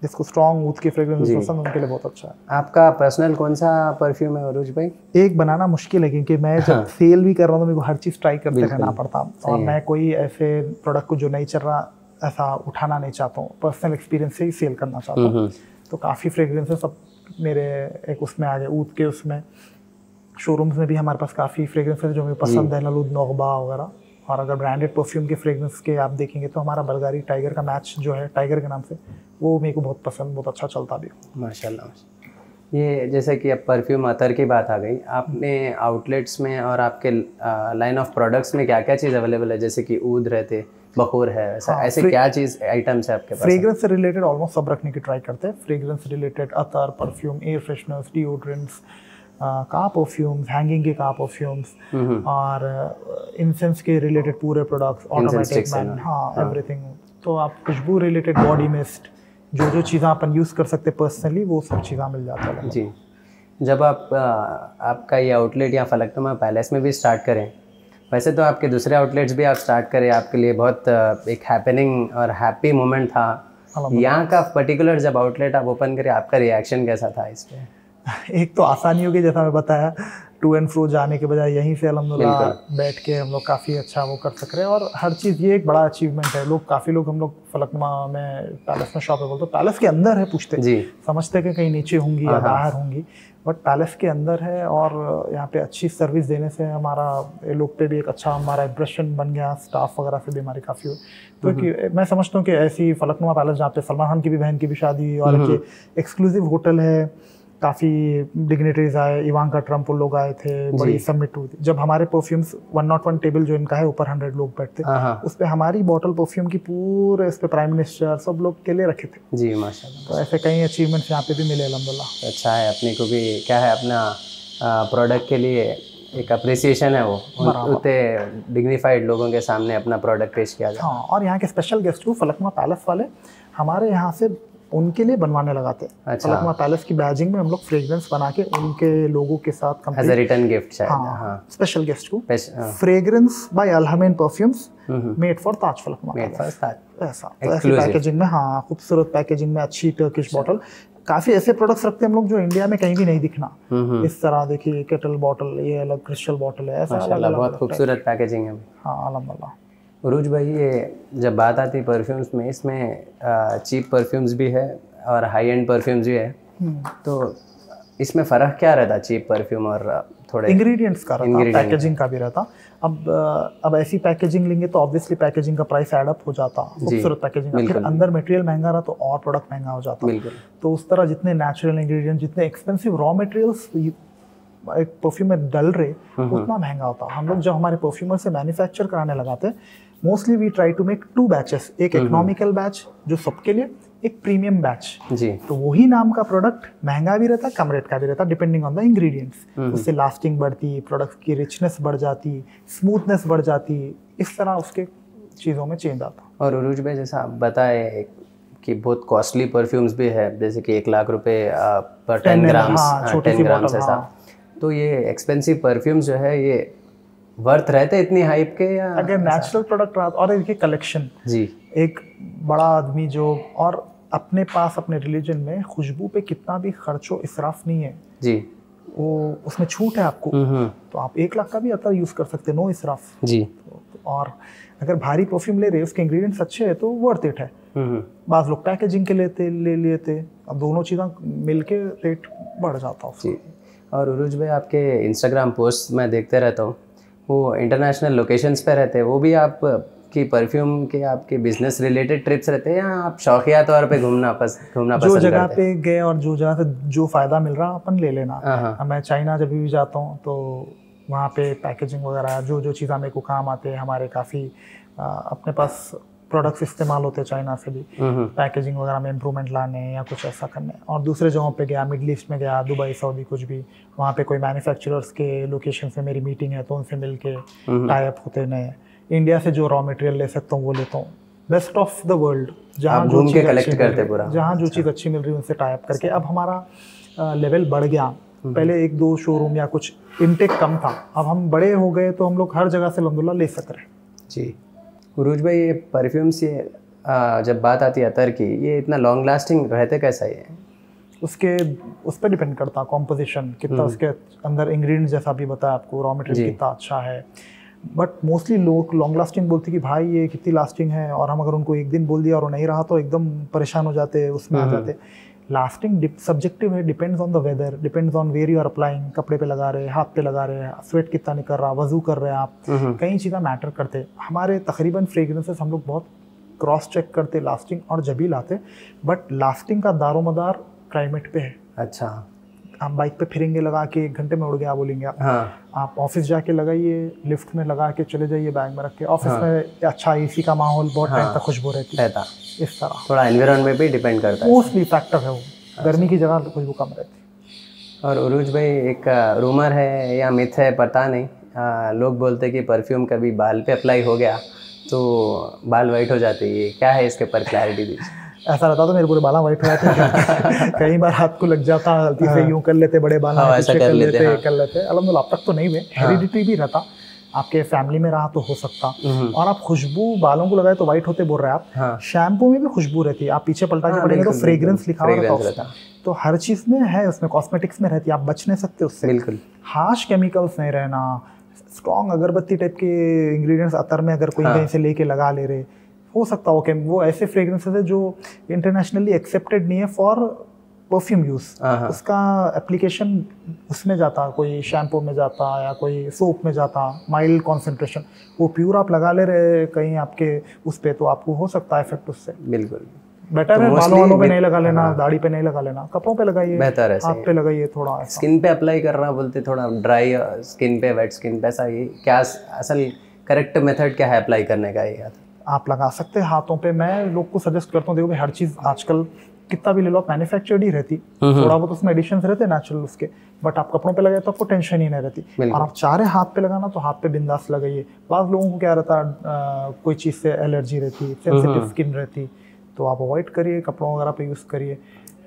जिसको स्ट्रॉन्ग ऊद की फ्रेग्रेंस पसंद, उनके लिए बहुत अच्छा है। आपका पर्सनल कौन सा परफ्यूम है उरूज भाई? एक बनाना मुश्किल है, क्योंकि मैं जब सेल भी कर रहा हूँ तो मेरे को हर चीज़ ट्राई करते रहना पड़ता, और मैं कोई ऐसे प्रोडक्ट को जो नहीं चल रहा ऐसा उठाना नहीं चाहता हूँ, पर्सनल एक्सपीरियंस से ही सेल करना चाहता हूँ। तो काफ़ी फ्रेग्रेंसेस सब मेरे एक उसमें आ गए, ऊद के उसमें। शोरूम्स में भी हमारे पास काफ़ी फ्रेग्रेंसेस जो मुझे पसंद है, नलूद, नोगबा वगैरह। और अगर ब्रांडेड परफ्यूम के फ्रेग्रेंस के आप देखेंगे तो हमारा बल्गारी टाइगर का मैच जो है, टाइगर के नाम से, वो मेरे को बहुत पसंद, बहुत अच्छा चलता भी। माशाल्लाह। ये जैसे कि अब परफ्यूम अतर की बात आ गई, आपने आउटलेट्स में और आपके लाइन ऑफ प्रोडक्ट्स में क्या क्या चीज़ अवेलेबल है? जैसे कि ऊद रहते, बखूर है, ऐसे क्या चीज़ आइटम्स है आपके पास? फ्रेग्रेंस से रिलेटेड ऑलमोस्ट सब रखने की ट्राई करते हैं। Fragrance related attar, perfume, air fresheners, deodorants, car perfumes, hanging के कार परफ्यूम्स और इंसेंस के रिलेटेड पूरे प्रोडक्ट्स, ऑटोमेटिक मैन, हाँ एवरीथिंग। तो आप खुशबू रिलेटेड बॉडी मिस्ट, जो चीज़ें अपन यूज़ कर सकते पर्सनली, वो सब चीज़ें मिल जाता है जी। जब आप आपका ये आउटलेट यहाँ फलकनुमा पैलेस में भी स्टार्ट करें, वैसे तो आपके दूसरे आउटलेट्स भी आप स्टार्ट करें, आपके लिए बहुत एक हैपनिंग और हैप्पी मोमेंट था। यहाँ का पर्टिकुलर जब आउटलेट आप ओपन करें, आपका रिएक्शन कैसा था इस पर? एक तो आसानी होगी, जैसा मैं बताया, टू एंड फ्रो जाने के बजाय यहीं से अल्हम्दुलिल्लाह बैठ के हम लोग काफ़ी अच्छा वो कर सक रहे हैं। और हर चीज़ ये एक बड़ा अचीवमेंट है। काफ़ी लोग हम लोग फलकनुमा में पैलेस में शॉप है बोलते, पैलेस के अंदर है पूछते जी, समझते कि कहीं नीचे होंगी या बाहर होंगी, बट पैलेस के अंदर है। और यहाँ पे अच्छी सर्विस देने से हमारा लोग पे भी एक अच्छा हमारा इम्प्रेशन बन गया, स्टाफ वगैरह से भी हमारी काफ़ी हुई। तो मैं समझता हूँ कि ऐसी फलकनुमा पैलेस जहाँ पे सलमान खान की भी बहन की भी शादी हुई, और एक्सक्लूसिव होटल है, काफ़ी डिग्नेटरीज आए, इवांका ट्रम्प लोग आए थे, बड़ी सबमिट हुई थी। जब हमारे परफ्यूम्स 101 टेबल जो इनका है, ऊपर 100 लोग बैठते, उस पर हमारी बॉटल परफ्यूम की पूरे इस पे प्राइम मिनिस्टर सब लोग के लिए रखे थे जी, माशाल्लाह। तो ऐसे कई अचीवमेंट्स यहाँ पे भी मिले अल्हम्दुलिल्लाह। अच्छा है, अपने को भी क्या है, अपना प्रोडक्ट के लिए एक अप्रिसिएशन है, वो उतने डिग्निफाइड लोगों के सामने अपना प्रोडक्ट पेश किया जाए। हाँ, और यहाँ के स्पेशल गेस्ट को फलकनुमा पैलेस वाले हमारे यहाँ से उनके लिए बनवाने लगाते हैं। अच्छा। फलकनुमा पैलेस की बैजिंग में हम लोग फ्रेग्रेंस बना के उनके लोगों के साथ एज अ रिटर्न गिफ्ट शायद। हाँ, स्पेशल गेस्ट को fragrance by Al-Haramain perfumes made for Taj Falaknuma, ऐसा। तो ऐसी पैकेजिंग में, हाँ, खूबसूरत पैकेजिंग में अच्छी टर्किश बॉटल। काफ़ी ऐसे प्रोडक्ट्स रखते हैं हम लोग जो इंडिया में कहीं भी नहीं दिखना। इस तरह देखिए, केटल बॉटल, ये अलग क्रिस्टल बॉटल है, ऐसा अलग बहुत खूबसूरत पैकेजिंग है। हाँ अल्हम्दुलिल्लाह। उरूज भाई, ये जब बात आती है परफ्यूम्स में, इसमें चीप परफ्यूम्स भी है और हाई एंड परफ्यूम्स भी है, तो इसमें फ़र्क क्या रहता चीप परफ्यूम और थोड़े इंग्रेडिएंट्स का रहता, पैकेजिंग का भी रहता। अब ऐसी पैकेजिंग लेंगे तो ऑब्वियसली पैकेजिंग का प्राइस एड अप हो जाता, खूबसूरत पैकेजिंग, फिर अंदर मटेरियल महंगा रहा तो और प्रोडक्ट महंगा हो जाता। तो उस तरह जितने नेचुरल इंग्रेडिएंट, जितने एक्सपेंसिव रॉ मटेरियल्स एक परफ्यूम में डल रहे, उतना महंगा होता। हम लोग जब हमारे परफ्यूमर से मैन्युफैक्चर कराने लगाते, mostly we try to make 2 batches, एक इकोनॉमिकल बैच जो सबके लिए, एक प्रीमियम बैच जी। तो वही नाम का प्रोडक्ट महंगा भी रहता, कम रेट का भी रहता, डिपेंडिंग ऑन द इंग्रेडिएंट्स। उससे लास्टिंग बढ़ती, प्रोडक्ट की रिचनेस बढ़ जाती, स्मूथनेस बढ़ जाती, इस तरह उसके चीज़ों में चेंज आता। और उरूज भाई, जैसा आप बताए कि बहुत कॉस्टली परफ्यूम्स भी है, जैसे कि 1 लाख रुपए पर 10 ग्राम्स ऐसा, तो ये एक्सपेंसिव परफ्यूम्स जो है, ये वर्थ रहते इतनी हाइप के, या अगर नेचुरल प्रोडक्ट रहा? और देखिए कलेक्शन जी, एक बड़ा आदमी जो, और अपने पास अपने रिलीजन में खुशबू पे कितना भी खर्चो, इसराफ नहीं है जी, वो उसमें छूट है आपको, तो आप 1 लाख का भी अतर यूज कर सकते, नो इसराफ जी। और अगर भारी परफ्यूम ले रहे, उसके इंग्रेडिएंट्स अच्छे हैं तो वर्थ इट है। बाज़ लोग पैकेजिंग के ले लेते, अब दोनों चीज़ें मिलके रेट बढ़ जाता है। और उरूज भाई, आपके इंस्टाग्राम पोस्ट मैं देखते रहता हूँ, वो इंटरनेशनल लोकेशंस पे रहते हैं, वो भी आप की परफ्यूम के आपके बिजनेस रिलेटेड ट्रिप्स रहते हैं, या आप शौकिया तौर पे घूमना पसंद करते हैं? जो जगह पे गए और जो जगह से जो फ़ायदा मिल रहा अपन ले लेना। मैं चाइना जब भी जाता हूँ तो वहाँ पे पैकेजिंग वगैरह जो चीज़ें मेरे को काम आते हैं, हमारे काफ़ी अपने पास प्रोडक्ट्स इस्तेमाल होते हैं चाइना से भी, पैकेजिंग वगैरह में इम्प्रूवमेंट लाने या कुछ ऐसा करने। और दूसरे जगहों पे गया, मिडल ईस्ट में गया, दुबई, सऊदी, कुछ भी, वहाँ पे कोई मैन्युफैक्चरर्स के लोकेशन से मेरी मीटिंग है तो उनसे मिल के टाई अप होते नए। इंडिया से जो रॉ मटेरियल ले सकता हूँ वो लेता हूँ, बेस्ट ऑफ द वर्ल्ड, जहाँ जो चीज़ अच्छी मिल रही, जहाँ जो चीज़ अच्छी मिल रही है उनसे टाई अप करके। अब हमारा लेवल बढ़ गया, पहले 1-2 शोरूम या कुछ इनटेक कम था, अब हम बड़े हो गए तो हम लोग हर जगह से अल्हम्दुलिल्लाह ले सक रहे जी। उरूज भाई, ये परफ्यूम से जब बात आती है अतर की, ये इतना लॉन्ग लास्टिंग रहते कैसा है? उस पर डिपेंड करता, कॉम्पोजिशन कितना, उसके अंदर इंग्रेडिएंट्स जैसा भी बताया आपको, रॉ मटेरियल कितना अच्छा है। बट मोस्टली लोग लॉन्ग लास्टिंग बोलते कि भाई ये कितनी लास्टिंग है, और हम अगर उनको एक दिन बोल दिया और वो नहीं रहा तो एकदम परेशान हो जाते, उसमें आ जाते। लास्टिंग सब्जेक्टिव है, depends on the weather, depends on where you are applying, कपड़े पे लगा रहे हैं, हाथ पे लगा रहे हैं, स्वेट कितना निकल रहा, वजू कर रहे हैं आप, कई चीज़ें मैटर करते। हमारे तकरीबन फ्रेग्रेंसेस हम लोग बहुत क्रॉस चेक करते लास्टिंग और जब ही लाते, बट लास्टिंग का दारोमदार क्लाइमेट पे है। अच्छा, आप बाइक पे फिरेंगे लगा के 1 घंटे में उड़ गया बोलेंगे आप। हाँ। आप ऑफिस जाके लगाइए, लिफ्ट में लगा के चले जाइए, बैग में रख के ऑफिस में अच्छा एसी का माहौल, बहुत टाइम तक खुशबू रहती है। इस तरह थोड़ा एनवायरनमेंट पे डिपेंड करता है, मोस्टली फैक्टर है वो। गर्मी की जगह खुशबू कम रहती है। और उरूज भाई, एक रूमर है या मिथ है पता नहीं, लोग बोलते हैं कि परफ्यूम कभी बाल पे अप्लाई हो गया तो बाल वाइट हो जाते हैं, क्या है इसके पर क्लैरिटी दीजिए। ऐसा रहता तो मेरे पूरे बाल वाइट हो जाते हैं। कई बार हाथ को लग जाता, गलती से यूं कर लेते, बड़े बाल ऐसा कर लेते। अल्हम्दुलिल्लाह अब तक तो नहीं हुए। हेरिडिटी भी रहता, आपके फैमिली में रहा तो हो सकता। और आप खुशबू बालों को लगाए तो वाइट होते बोल रहे हैं आप। शैम्पू में भी खुशबू रहती है, आप पीछे पलटा के पड़ेंगे तो फ्रेग्रेंस लिखा रहता है, तो हर चीज में है, उसमें कॉस्मेटिक्स में रहती है, आप बच नहीं सकते उससे। बिल्कुल हार्श केमिकल्स नहीं रहना, स्ट्रॉन्ग अगरबत्ती टाइप के इंग्रेडिएंट्स अतर में अगर कोई कहीं से लेके लगा ले रहे, हो सकता हो कि वो ऐसे फ्रेग्रेंसेस है जो इंटरनेशनली एक्सेप्टेड नहीं है फॉर परफ्यूम यूज। उसका एप्लीकेशन उसमें जाता, कोई शैम्पू में जाता या कोई सोप में जाता, माइल्ड कॉन्सेंट्रेशन, वो प्योर आप लगा ले रहे कहीं आपके उस पे, तो आपको हो सकता है इफेक्ट उससे। बिल्कुल बेटर है बालों पे नहीं लगा लेना, दाढ़ी पे नहीं लगा लेना, कपड़ों पे लगाइए, बेहतर है, हाथ पे लगाइए थोड़ा। स्किन पे अप्लाई करना बोलते, थोड़ा ड्राई स्किन पे, वेट स्किन पे, ऐसा ये क्या असल करेक्ट मेथड क्या है अप्लाई करने का? ये आप लगा सकते हैं हाथों पे। मैं लोग को सजेस्ट करता हूँ, देखो हर चीज़ आजकल कितना भी ले लो मैन्युफैक्चर्ड ही रहती, थोड़ा बहुत उसमें एडिशंस रहते हैं नेचुरल उसके, बट आप कपड़ों पे लगाए तो आपको टेंशन ही नहीं रहती। और आप चाह रहे हाथ पे लगाना तो हाथ पे बिंदास लगाइए। बाद लोगों को क्या रहता है, कोई चीज़ से एलर्जी रहती, सेंसिटिव स्किन रहती, तो आप अवॉइड करिए, कपड़ों वगैरह पे यूज़ करिए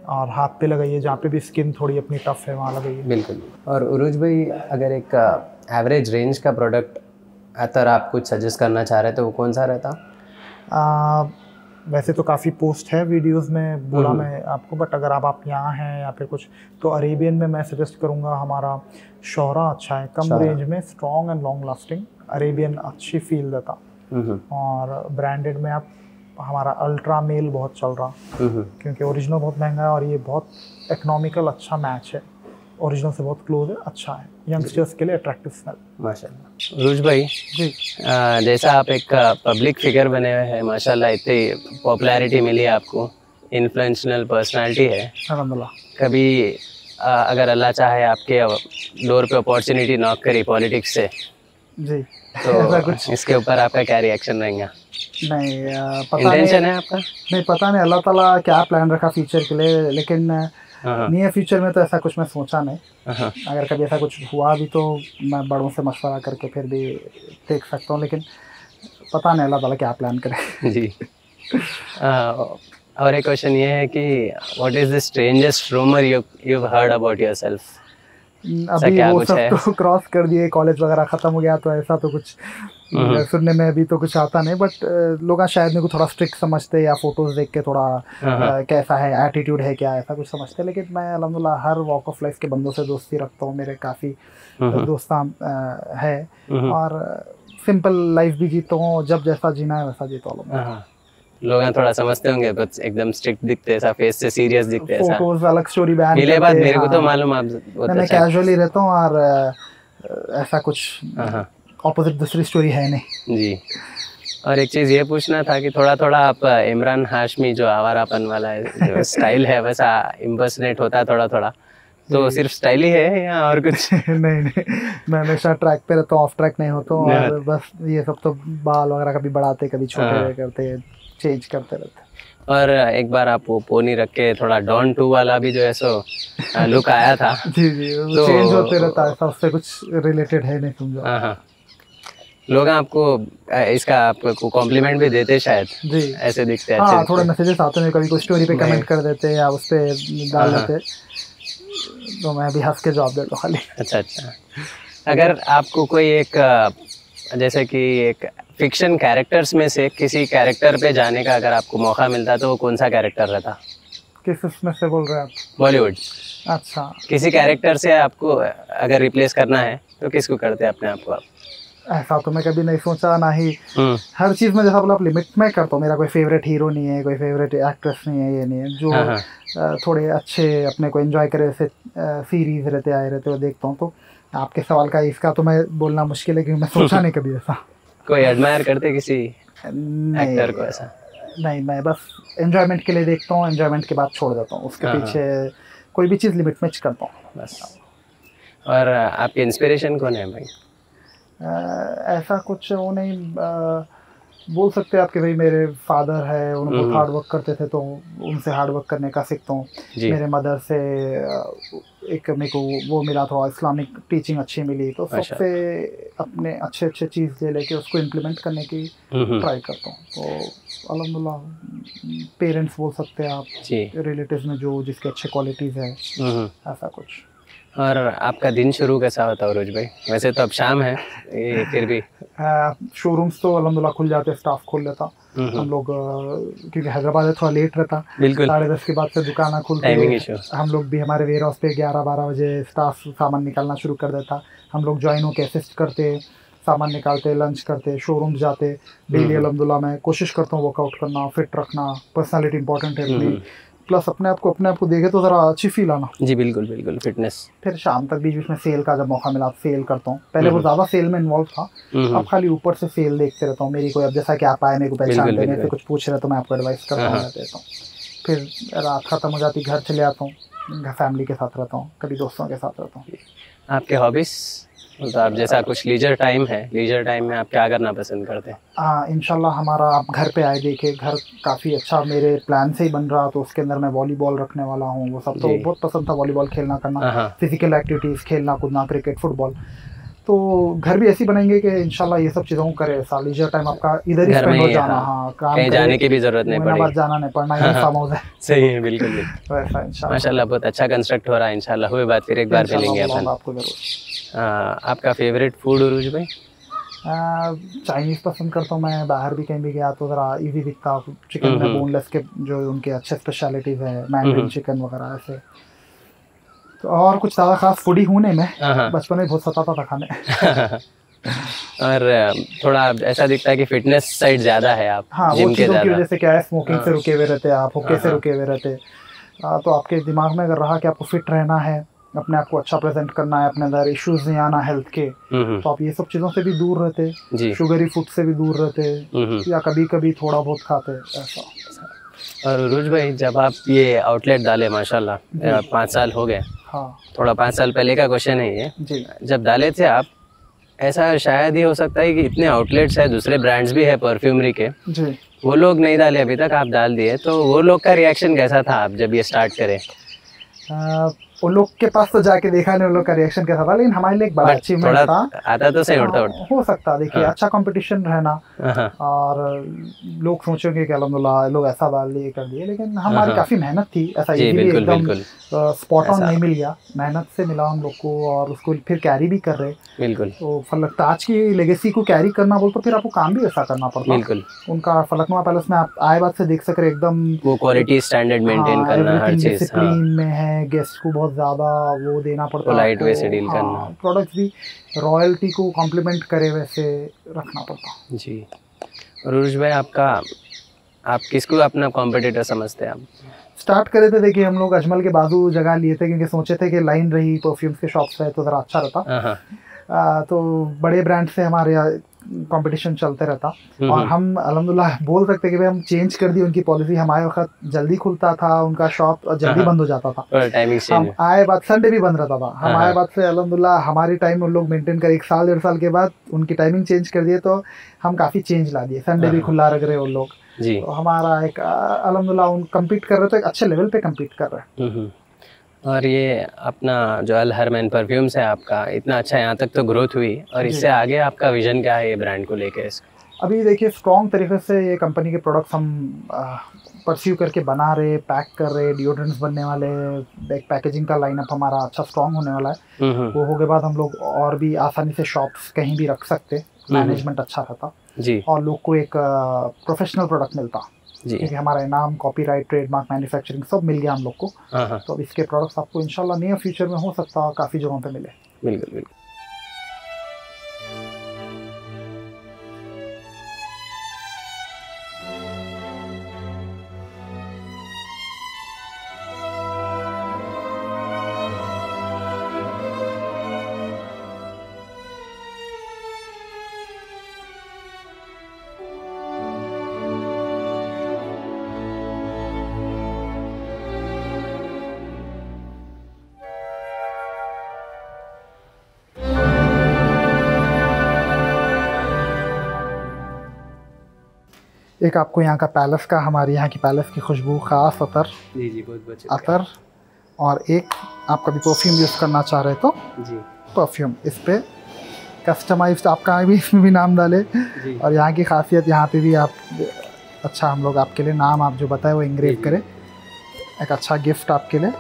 और हाथ पे लगाइए, जहाँ पे भी स्किन थोड़ी अपनी टफ है वहाँ लगाइए। बिल्कुल। और उरूज भाई, अगर एक एवरेज रेंज का प्रोडक्ट अतर आप कुछ सजेस्ट करना चाह रहे तो वो कौन सा रहता? वैसे तो काफ़ी पोस्ट है वीडियोस में बोला मैं आपको, बट अगर आप यहाँ हैं या फिर कुछ, तो अरेबियन में मैं सजेस्ट करूँगा हमारा शौहरा अच्छा है, कम रेंज में, strong and long lasting, Arabian अच्छी फील देता। और ब्रांडेड में आप हमारा अल्ट्रा मेल बहुत चल रहा, क्योंकि ओरिजिनल बहुत महंगा है और ये बहुत इकोनॉमिकल अच्छा मैच है, ओरिजिनल से बहुत क्लोज है, अच्छा है, यंगस्टर्स के लिए अट्रैक्टिव स्मेल। माशाल्लाह। उरूज भाई जी, जैसा आप एक पब्लिक फिगर बने हुए हैं, माशाल्लाह इतनी पॉपुलैरिटी मिली आपको, इन्फ्लुएंशियल पर्सनालिटी है, अल्हम्दुलिल्लाह। कभी अगर अल्लाह चाहे आपके डोर पे अपॉर्चुनिटी नॉक करी पॉलिटिक्स से जी, तो कुछ इसके ऊपर आपका क्या रिएक्शन रहेगा? नहीं पता इंटेंशन है आपका? नहीं, पता नहीं अल्लाह ताला क्या प्लान रखा फ्यूचर के लिए, लेकिन नियर फ्यूचर में तो ऐसा कुछ मैं सोचा नहीं। अगर कभी ऐसा कुछ हुआ भी तो मैं बड़ों से मशवरा करके फिर भी देख सकता हूँ, लेकिन पता नहीं अल्लाह ताला क्या प्लान करे। जी। और एक क्वेश्चन ये है कि what is the strangest rumour you heard about yourself? अभी वो सब तो क्रॉस कर दिए, कॉलेज वगैरह ख़त्म हो गया, तो ऐसा तो कुछ सुनने में अभी तो कुछ आता नहीं, बट लोग शायद मेरे को थोड़ा स्ट्रिक्ट समझते या फोटोज देख के थोड़ा कैसा है, एटीट्यूड है क्या, ऐसा कुछ समझते। लेकिन मैं अल्हम्दुलिल्लाह हर वॉक ऑफ लाइफ के बंदों से दोस्ती रखता हूँ, मेरे काफ़ी दोस्तान है और सिंपल लाइफ भी जीता हूँ, जब जैसा जीना है वैसा जीता हूँ। लोग थोड़ा समझते होंगे बस एकदम स्ट्रिक्ट दिखते हैं, ऐसा फेस से सीरियस दिखते हैं, फोटोज अलग स्टोरी बैन मिले बात मेरे को तो मालूम, आप मैं कैजुअली रहता हूँ और ऐसा कुछ ऑपोजिट दूसरी स्टोरी है नहीं जी। और एक चीज़ ये पूछना था कि थोड़ा थोड़ा आप इमरान हाशमी जो आवारापन वाला है जो स्टाइल है वैसा इम्पर्सनेट होता है थोड़ा थोड़ा, तो सिर्फ स्टाइल ही है या और कुछ? नहीं, मैं हमेशा ट्रैक पे रहता हूँ, ऑफ ट्रैक नहीं होता हूँ, और बस ये सब तो बाल वगैरह कभी बढ़ाते कभी छोटे करते, चेंज करते रहते। और एक बार आप वो पोनी रख के थोड़ा डॉन 2 वाला भी जो है सो लुक आया था। जी, तो चेंज होते रहता है, उससे कुछ रिलेटेड है नहीं, समझो। लोग आपको इसका आपको कॉम्प्लीमेंट भी देते शायद जी, ऐसे दिखते हैं। हाँ, थोड़े मैसेजेस आते हैं, कभी कोई स्टोरी पे कमेंट कर देते या उस पे डाल देते, तो मैं भी हंस के जवाब देता हूँ खाली। अच्छा। अगर आपको कोई एक जैसे कि एक फिक्शन कैरेक्टर्स में से किसी कैरेक्टर पे जाने का अगर आपको मौका मिलता तो वो कौन सा कैरेक्टर रहता? किस उसमें से बोल रहे हैं आप? बॉलीवुड। अच्छा, किसी कैरेक्टर से आपको अगर रिप्लेस करना है तो किसको करते हैं अपने आप को आप? ऐसा तो मैं कभी नहीं सोचा, ना ही हर चीज़ में जैसा बोला आप लिमिट में करता हूँ। मेरा कोई फेवरेट हीरो नहीं है, कोई फेवरेट एक्ट्रेस नहीं है, ये नहीं है। जो थोड़े अच्छे अपने को एंजॉय करे ऐसे सीरीज रहते आए रहते वो देखता हूँ। तो आपके सवाल का इसका तो मैं बोलना मुश्किल है क्योंकि मैं सोचा नहीं कभी ऐसा। कोई एडमायर करते किसी एक्टर को? ऐसा नहीं, मैं बस एंजॉयमेंट के लिए देखता हूँ, एंजॉयमेंट के बाद छोड़ देता हूँ। उसके पीछे कोई भी चीज़ लिमिट में करता हूँ बस। और आपकी इंस्पिरेशन कौन है भाई? ऐसा कुछ वो नहीं, बोल सकते हैं आप कि भाई मेरे फादर है, उन बहुत हार्ड वर्क करते थे, तो उनसे हार्ड वर्क करने का सीखता हूँ। मेरे मदर से एक मेरे को वो मिला था, इस्लामिक टीचिंग अच्छी मिली, तो सबसे अपने अच्छे अच्छे चीज़ ले लेके उसको इम्प्लीमेंट करने की ट्राई करता हूँ। तो अल्हम्दुलिल्लाह पेरेंट्स बोल सकते हैं आप, रिलेटिव्स में जो जिसके अच्छे क्वालिटीज़ है, ऐसा कुछ। और आपका दिन शुरू कैसा होता है उरूज भाई? वैसे तो अब शाम है, ये फिर भी शोरूम्स तो अल्हम्दुलिल्लाह खुल जाते, स्टाफ खोल लेता। हम लोग क्योंकि हैदराबाद है थोड़ा लेट रहता, 10:30 के बाद से दुकान खुलती है। हम लोग भी हमारे वेयर हाउस पे 11-12 बजे स्टाफ सामान निकालना शुरू कर देता। हम लोग ज्वाइन होकर असिस्ट करते, सामान निकालते, लंच करते, शोरूम जाते। डेली अल्हम्दुलिल्लाह मैं कोशिश करता हूँ वर्कआउट करना, फिट रखना, पर्सनालिटी इंपॉर्टेंट है अपनी, प्लस अपने आप को देखे तो ज़रा अच्छी फील आना। जी बिल्कुल बिल्कुल, फिटनेस। फिर शाम तक बीच बीच में सेल का जब मौका मिला सेल करता हूँ। पहले वो ज़्यादा सेल में इन्वॉल्व था, अब खाली ऊपर से सेल देखते रहता हूँ। मेरी कोई अब जैसा कि आप आए, मेरे को पहचानते, मेरे से कुछ पूछ रहे तो मैं आपको एडवाइस करता हूँ, देता हूँ। फिर रात ख़त्म हो जाती, घर चले आता हूँ, फैमिली के साथ रहता हूँ, कभी दोस्तों के साथ रहता हूँ। आपके हॉबीज़, तो आप जैसा कुछ लीजर टाइम है, लीजर टाइम में आप क्या करना पसंद करते हैं? हाँ इंशाल्लाह हमारा आप घर पे आए देखे, घर काफ़ी अच्छा मेरे प्लान से ही बन रहा, तो उसके अंदर मैं वॉलीबॉल रखने वाला हूँ। वो सब तो बहुत पसंद था, वॉलीबॉल खेलना करना, फिजिकल एक्टिविटीज़, खेलना कूदना, क्रिकेट, फुटबॉल। तो घर भी ऐसी बनाएंगे कि इंशाल्लाह ये सब चीज़ों को करे। लीजर टाइम आपका इधर ही स्पेंड हो जाना। हाँ, काम जाने की भी जरूरत नहीं पड़ेगी, जाना नहीं पड़ना, ये फार्म हाउस है। सही है, बिल्कुल वैसा इंशाल्लाह। माशाल्लाह बहुत अच्छा कंस्ट्रक्ट हो रहा है। इंशाल्लाह हुए बात फिर एक बार मिलेंगे अपन। आपको जरूर। आपका फेवरेट फूड उरूज भाई? चाइनीज़ पसंद करता हूँ मैं। बाहर भी कहीं भी गया तो ज़रा इजी दिखता, चिकन में बोनलेस के जो उनके अच्छे स्पेशलिटीज़ है, मैंड्रिन चिकन वगैरह ऐसे। तो और कुछ ज़्यादा खास फूडी हूँ नहीं मैं, बचपन में बहुत सताता था खाने। और थोड़ा ऐसा दिखता है कि फिटनेस साइड ज़्यादा है आप। हाँ, वो चीज़ों की वजह से क्या है, स्मोकिंग से रुके हुए रहते आप, हुक्के से रुके हुए रहते, तो आपके दिमाग में अगर रहा कि आपको फिट रहना है, अपने आप को अच्छा प्रेजेंट करना है, अपने अंदर इश्यूज नहीं आना हेल्थ के, तो आप ये सब चीज़ों से भी दूर रहते, शुगरी फूड से भी दूर रहते, या कभी कभी थोड़ा बहुत खाते ऐसा। और उरूज भाई जब आप ये आउटलेट डाले, माशाल्लाह 5 साल हो गए। हाँ, थोड़ा 5 साल पहले का क्वेश्चन है ये जी। जब डाले थे आप, ऐसा शायद ही हो सकता है कि इतने आउटलेट्स है, दूसरे ब्रांड्स भी है परफ्यूमरी के जी, वो लोग नहीं डाले अभी तक, आप डाल दिए, तो वो लोग का रिएक्शन कैसा था आप जब ये स्टार्ट करें? उन लोग के पास तो जाके देखा नहीं उन लोग का रिएक्शन कैसा था, लेकिन हमारे लिए एक बड़ा अचीवमेंट था। आता तो सही उड़ता हो सकता, देखिए अच्छा कंपटीशन रहना, और लोग सोचेंगे कि अल्हम्दुलिल्लाह लोग ऐसा डाल दिए कर दिए, लेकिन हमारी काफी मेहनत थी, ऐसा एकदम स्पॉट ऑन नहीं मिल गया, मेहनत से मिला हम लोग को, और उसको फिर कैरी भी कर रहे। बिल्कुल, तो फलक आज की लेगेसी को कैरी करना बोल तो फिर आपको काम भी ऐसा करना पड़ता। बिल्कुल, उनका फलकनुमा पैलेस में आप आए बात से देख सक रहे, एकदम वो क्वालिटी स्टैंडर्ड मेंटेन करना, हर चीज डिसिप्लिन में है, गेस्ट को बहुत ज्यादा वो देना पड़ता है, लाइट वे से डील करना, प्रोडक्ट्स भी रॉयल्टी को कॉम्प्लीमेंट करे वैसे रखना पड़ता जी। उरूज भाई आप किसको अपना कॉम्पिटिटर समझते हैं? आप स्टार्ट करे थे, देखिए हम लोग अजमल के बाजू जगह लिए थे, क्योंकि सोचे थे कि लाइन रही परफ्यूम्स के शॉप्स है तो ज़रा अच्छा रहता, तो बड़े ब्रांड से हमारे कंपटीशन चलते रहता, और हम अल्हम्दुलिल्लाह बोल सकते हैं कि भाई हम चेंज कर दी उनकी पॉलिसी। हमारे वक्त जल्दी खुलता था उनका शॉप और जल्दी बंद हो जाता था, हम आए बाद संडे भी बंद रहता था, हम आए बाद से अल्हम्दुलिल्लाह हमारी टाइम उन लोग मेंटेन कर 1 साल 1.5 साल के बाद उनकी टाइमिंग चेंज कर दिए, तो हम काफ़ी चेंज ला दिए, संडे भी खुला रख रहे उन लोग जी। तो हमारा एक अल्हम्दुलिल्लाह उन कम्पीट कर रहे थे, अच्छे लेवल पे कम्पीट कर रहे हैं। और ये अपना जो अल हरमैन परफ्यूम्स है आपका, इतना अच्छा यहाँ तक तो ग्रोथ हुई, और इससे आगे आपका विजन क्या है ये ब्रांड को लेके? अभी देखिए स्ट्रॉन्ग तरीके से ये कंपनी के प्रोडक्ट्स हम परस्यू करके बना रहे, पैक कर रहे, डिओड्रेंट्स बनने वाले, पैकेजिंग का लाइनअप हमारा अच्छा स्ट्रॉन्ग होने वाला है। वो हो के बाद हम लोग और भी आसानी से शॉप्स कहीं भी रख सकते, मैनेजमेंट अच्छा रहता जी, और लोग को एक प्रोफेशनल प्रोडक्ट मिलता जी, क्योंकि हमारा नाम, कॉपीराइट, ट्रेडमार्क, मैन्युफैक्चरिंग सब मिल गया हम लोग को, तो अब इसके प्रोडक्ट्स आपको इंशाल्लाह नियर फ्यूचर में हो सकता है काफ़ी जगहों पे मिले। बिल्कुल बिल्कुल। एक आपको यहाँ का पैलेस का, हमारी यहाँ की पैलेस की खुशबू, ख़ास अतर। जी जी, बहुत बहुत अतर। और एक आप कभी परफ्यूम यूज़ करना चाह रहे तो जी, परफ्यूम इस पर कस्टमाइज्ड आपका भी इसमें भी नाम डाले। और यहाँ की खासियत, यहाँ पे भी आप अच्छा, हम लोग आपके लिए नाम आप जो बताए वो इंग्रेव करें। एक अच्छा गिफ्ट आपके लिए।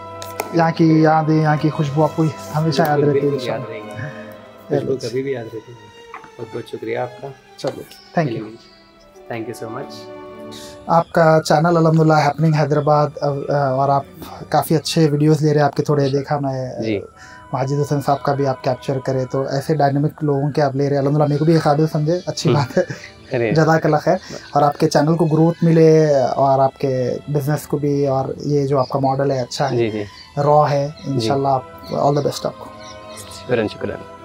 यहाँ की यादें, यहाँ की खुशबू आपको हमेशा याद रहती है। खुशबू कभी भी याद रहती है। बहुत बहुत शुक्रिया आपका। चलो, thank you, thank you so much. आपका चैनल अल्हम्दुलिल्लाह हैपनिंग हैदराबाद, और आप काफ़ी अच्छे वीडियोस ले रहे हैं। आपके थोड़े देखा मैं माजिद हुसैन साहब का भी आप कैप्चर करें, तो ऐसे डायनामिक लोगों के आप ले रहे हैं। अल्हम्दुलिल्लाह मेरे को भी ये काबिल समझे, अच्छी बात है। जज़ाकल्लाह खैर। और आपके चैनल को ग्रोथ मिले और आपके बिजनेस को भी, और ये जो आपका मॉडल है अच्छा है, रॉ है। इंशाल्लाह ऑल द बेस्ट आपको। शुक्रिया।